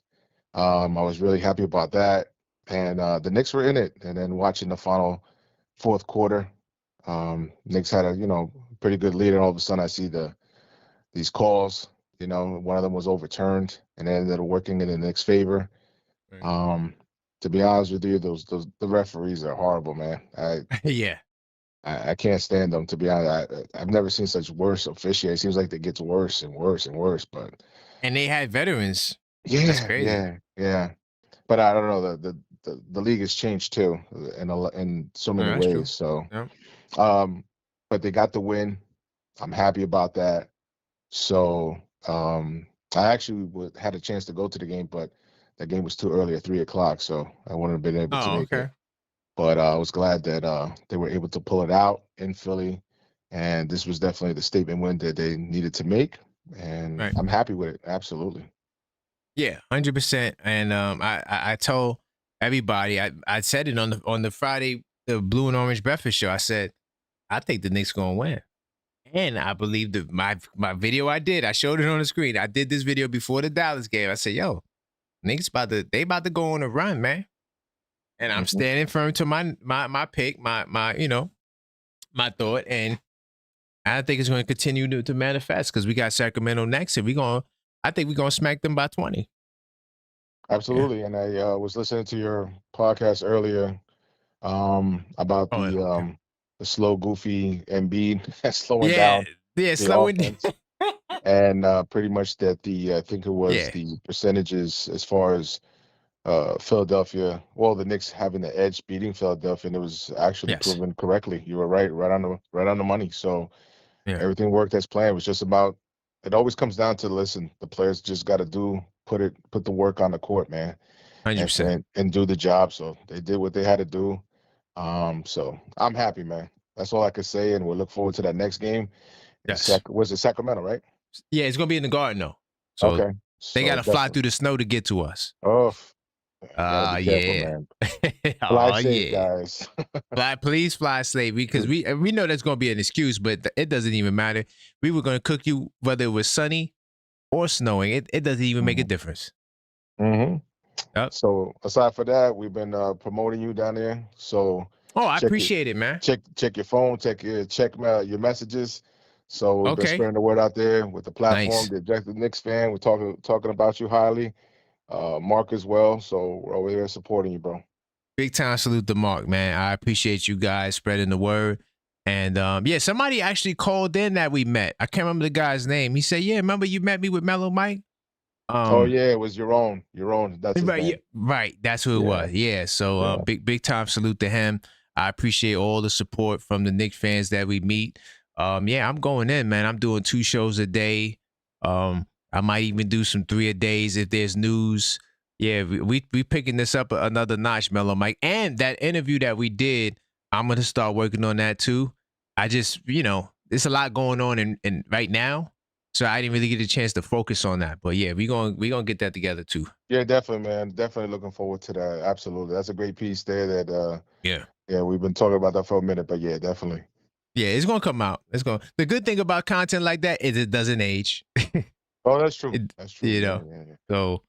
I was really happy about that. And the Knicks were in it. And then watching the final fourth quarter, Knicks had a pretty good lead, and all of a sudden I see these calls. One of them was overturned, and it ended up working in the Knicks' favor. to be honest with you, the referees are horrible, man. Yeah. I can't stand them, to be honest. I've never seen such worse officiating. It seems like it gets worse and worse and worse. But And they had veterans. That's yeah, crazy. yeah. But I don't know. The league has changed too in so many That's true. ways. So, Yep. but they got the win. I'm happy about that. So, I actually had a chance to go to the game, but the game was too early at 3:00, so I wouldn't have been able to Oh, make it. okay. But I was glad that they were able to pull it out in Philly, and this was definitely the statement win that they needed to make, and Right. I'm happy with it. Absolutely. Yeah, 100%. And I told everybody, I said it on the Friday, the Blue and Orange Breakfast Show. I said, I think the Knicks gonna win. And I believe that my video I showed it on the screen. I did this video before the Dallas game. I said, yo, Knicks about to go on a run, man. And I'm standing firm to my pick, my my thought. And I think it's going to continue to manifest because we got Sacramento next, and I think we're gonna smack them by 20. Absolutely. Yeah. And I was listening to your podcast earlier about the slow, goofy Embiid slowing down the slowing offense. And pretty much that I think it was the percentages as far as Philadelphia, well, the Knicks having the edge beating Philadelphia, and it was actually proven correctly. You were right on the money. So everything worked as planned. It was just about. It always comes down to listen. The players just got to put the work on the court, man, 100%, and do the job. So they did what they had to do. So I'm happy, man. That's all I could say, and we'll look forward to that next game. Yes. Was it Sacramento, right? Yeah, it's gonna be in the Garden though. So okay. They gotta fly through the snow to get to us. Oh, gotta be careful, man. Fly safe, guys. Please fly safe, because we know that's gonna be an excuse, but it doesn't even matter. We were gonna cook you whether it was sunny or snowing. It doesn't even make a difference. Mm-hmm. Yep. So aside from that, we've been promoting you down there. So I appreciate it, man. Check your phone, check your messages. So we've been spreading the word out there with the platform, the Objective Knicks fan. We're talking about you highly. Mark as well. So we're over here supporting you, bro. Big time salute to Mark, man. I appreciate you guys spreading the word. And somebody actually called in that we met. I can't remember the guy's name. He said, "Yeah, remember you met me with Mellow Mike?" It was your own. That's his name. Right. That's who it was. Yeah. So big time salute to him. I appreciate all the support from the Knicks fans that we meet. I'm going in, man. I'm doing 2 shows a day. I might even do some 3 a days if there's news. Yeah, we picking this up another notch, Mellow Mike. And that interview that we did, I'm gonna start working on that too. I just, there's a lot going on in right now, so I didn't really get a chance to focus on that. But yeah, we gonna get that together too. Yeah, definitely, man. Definitely looking forward to that. Absolutely, that's a great piece there. That we've been talking about that for a minute, but yeah, definitely. Yeah, it's gonna come out. The good thing about content like that is it doesn't age. Oh, that's true. That's true. Yeah. So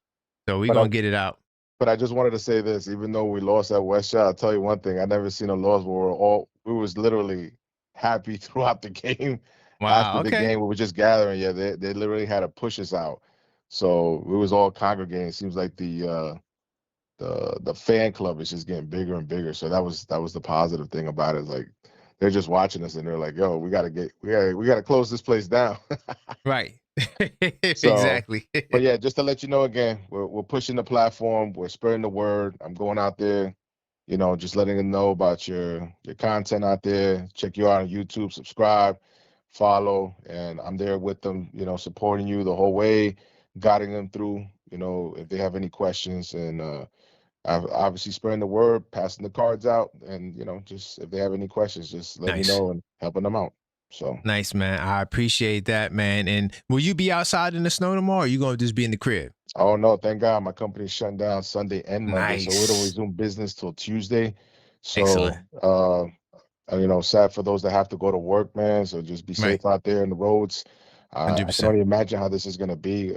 we're gonna get it out. But I just wanted to say this: even though we lost at West Shot, I'll tell you one thing: I never seen a loss where we was literally happy throughout the game. Wow. After the game, we were just gathering. Yeah, they literally had to push us out, so we was all congregating. It seems like the fan club is just getting bigger and bigger. So that was the positive thing about it. Like they're just watching us and they're like, "Yo, we gotta close this place down." Right. Exactly. But yeah, just to let you know again, we're pushing the platform, we're spreading the word. I'm going out there, just letting them know about your content out there. Check you out on YouTube, subscribe, follow, and I'm there with them, supporting you the whole way, guiding them through, if they have any questions, and obviously spreading the word, passing the cards out, and just if they have any questions, just let me know and helping them out. So nice, man. I appreciate that, man. And will you be outside in the snow tomorrow, or are you gonna just be in the crib? Oh no, thank God my company's shutting down Sunday and Monday, so we don't resume business till Tuesday. So sad for those that have to go to work, man. So just be safe out there in the roads. I can only imagine how this is gonna be.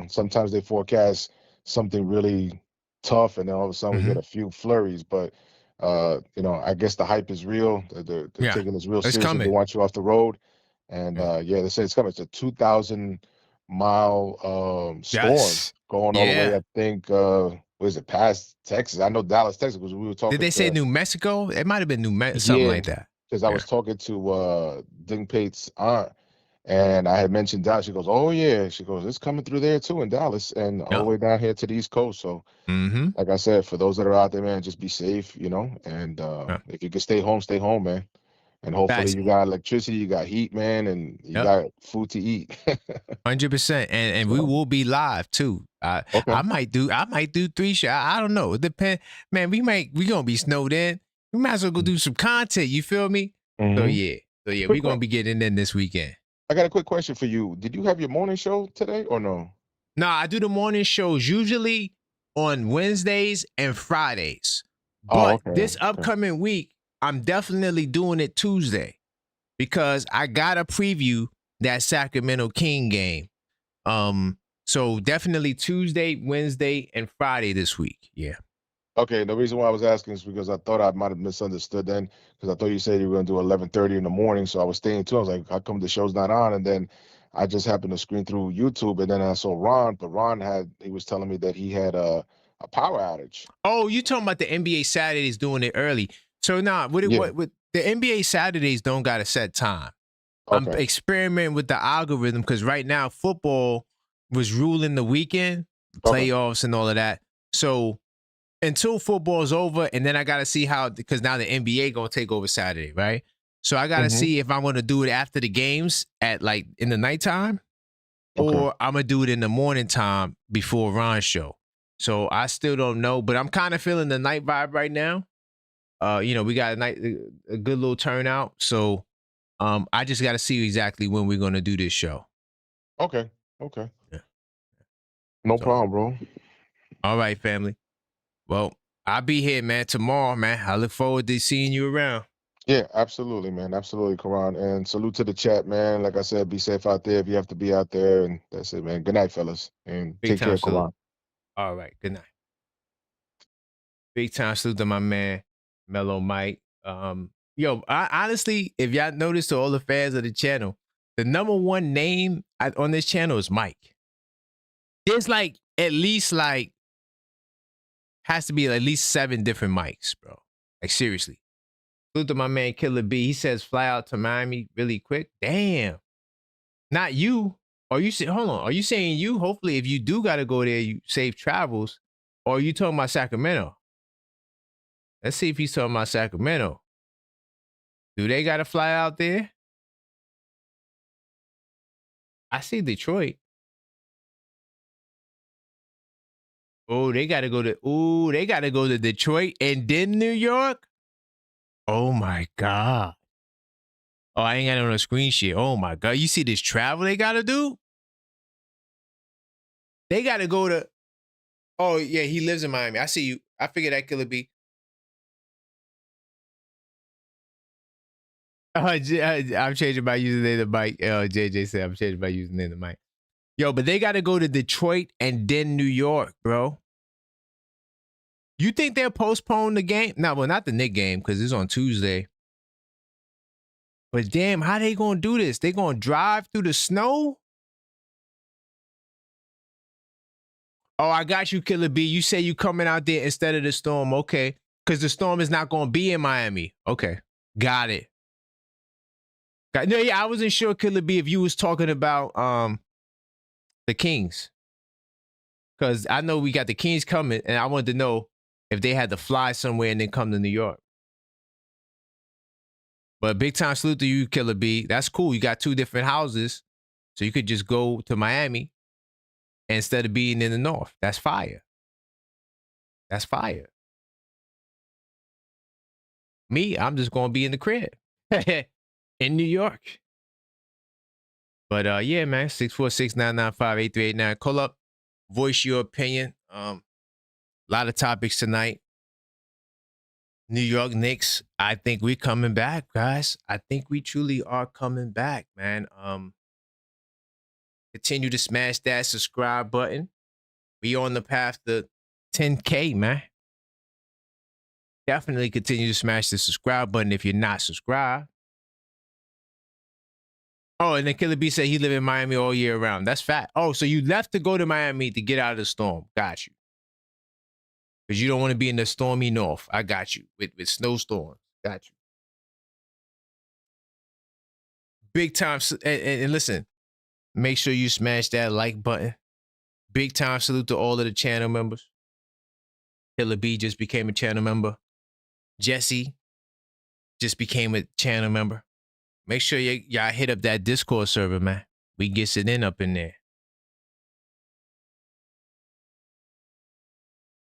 Sometimes they forecast something really tough, and then all of a sudden we get a few flurries. But I guess the hype is real. They're taking this real seriously. They want you off the road, and they say it's coming. It's a 2,000-mile storm going all the way. I think was it past Texas? I know Dallas, Texas, because we were talking. Did they say New Mexico? It might have been something Yeah, like that. because I was talking to Ding Pate's aunt, and I had mentioned Dallas. She goes, "Oh yeah," she goes, "It's coming through there too in Dallas, and all the way down here to the East Coast." So, like I said, for those that are out there, man, just be safe, you know. And if you can stay home, man. And hopefully you got electricity, you got heat, man, and you got food to eat. 100%. And we will be live too. I might do 3 shows. I don't know. It depends. Man, we gonna be snowed in. We might as well go do some content. You feel me? So yeah, we're gonna be getting in this weekend. I got a quick question for you. Did you have your morning show today or no? No, I do the morning shows usually on Wednesdays and Fridays. But this upcoming week, I'm definitely doing it Tuesday because I got to preview that Sacramento King game. So definitely Tuesday, Wednesday, and Friday this week. Yeah. Okay. The reason why I was asking is because I thought I might have misunderstood then, because I thought you said you were going to do 11:30 in the morning. So I was staying tuned. I was like, how come the show's not on? And then I just happened to screen through YouTube, and then I saw Ron, but he was telling me that he had a power outage. Oh, you talking about the NBA Saturdays doing it early? So what the NBA Saturdays don't got a set time. I'm experimenting with the algorithm because right now football was ruling the weekend, playoffs and all of that. So until football's over, and then I got to see how, because now the NBA going to take over Saturday, right? So I got to see if I'm going to do it after the games at like in the nighttime or I'm going to do it in the morning time before Ron's show. So I still don't know, but I'm kind of feeling the night vibe right now. We got a good little turnout. So I just got to see exactly when we're going to do this show. Okay. Yeah. No problem, bro. All right, family. Well, I'll be here, man, tomorrow, man. I look forward to seeing you around. Yeah, absolutely, man. Absolutely, Karan. And salute to the chat, man. Like I said, be safe out there if you have to be out there. And that's it, man. Good night, fellas. And take care, Karan. All right. Good night. Big time salute to my man, Mellow Mike. Honestly, if y'all notice, to all the fans of the channel, the number one name on this channel is Mike. There's has to be at least 7 different Mikes, bro. Like, seriously. Salute to my man, Killer B. He says, fly out to Miami really quick. Damn. Not you. Hold on. Are you saying you? Hopefully, if you do got to go there, you safe travels. Or are you talking about Sacramento? Let's see if he's talking about Sacramento. Do they got to fly out there? I see Detroit. Oh, they got to go to Detroit and then New York? Oh, my God. Oh, I ain't got it on a screen shit. Oh, my God. You see this travel they got to do? They got to go to... Oh, yeah, he lives in Miami. I see you. I figured that Killer B. I'm changing my username to Mike. JJ said I'm changing my username to Mike. Yo, but they got to go to Detroit and then New York, bro. You think they'll postpone the game? No, well, not the Knicks game because it's on Tuesday. But damn, how they going to do this? They going to drive through the snow? Oh, I got you, Killer B. You say you coming out there instead of the storm. Okay. Because the storm is not going to be in Miami. Okay. Got it. No, yeah, I wasn't sure, Killer B, if you was talking about the Kings. Because I know we got the Kings coming, and I wanted to know if they had to fly somewhere and then come to New York. But big time salute to you, Killer B. That's cool. You got 2 different houses, so you could just go to Miami instead of being in the North. That's fire. That's fire. Me, I'm just going to be in the crib in New York. But yeah, man, 646-995-8389. Call up, voice your opinion. A lot of topics tonight. New York Knicks, I think we're coming back, guys. I think we truly are coming back, man. Continue to smash that subscribe button. We on the path to 10K, man. Definitely continue to smash the subscribe button if you're not subscribed. Oh, and then Killer B said he live in Miami all year round. That's fat. Oh, so you left to go to Miami to get out of the storm. Got you. because you don't want to be in the stormy north. I got you with snowstorms. Got you. Big time. And listen, make sure you smash that like button. Big time salute to all of the channel members. Hilla B just became a channel member. Jesse just became a channel member. Make sure y'all hit up that Discord server, man. We get it in up in there.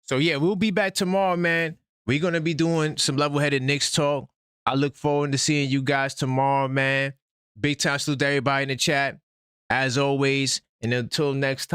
So yeah, we'll be back tomorrow, man. We're going to be doing some level-headed Knicks talk. I look forward to seeing you guys tomorrow, man. Big time salute to everybody in the chat. As always, and until next time.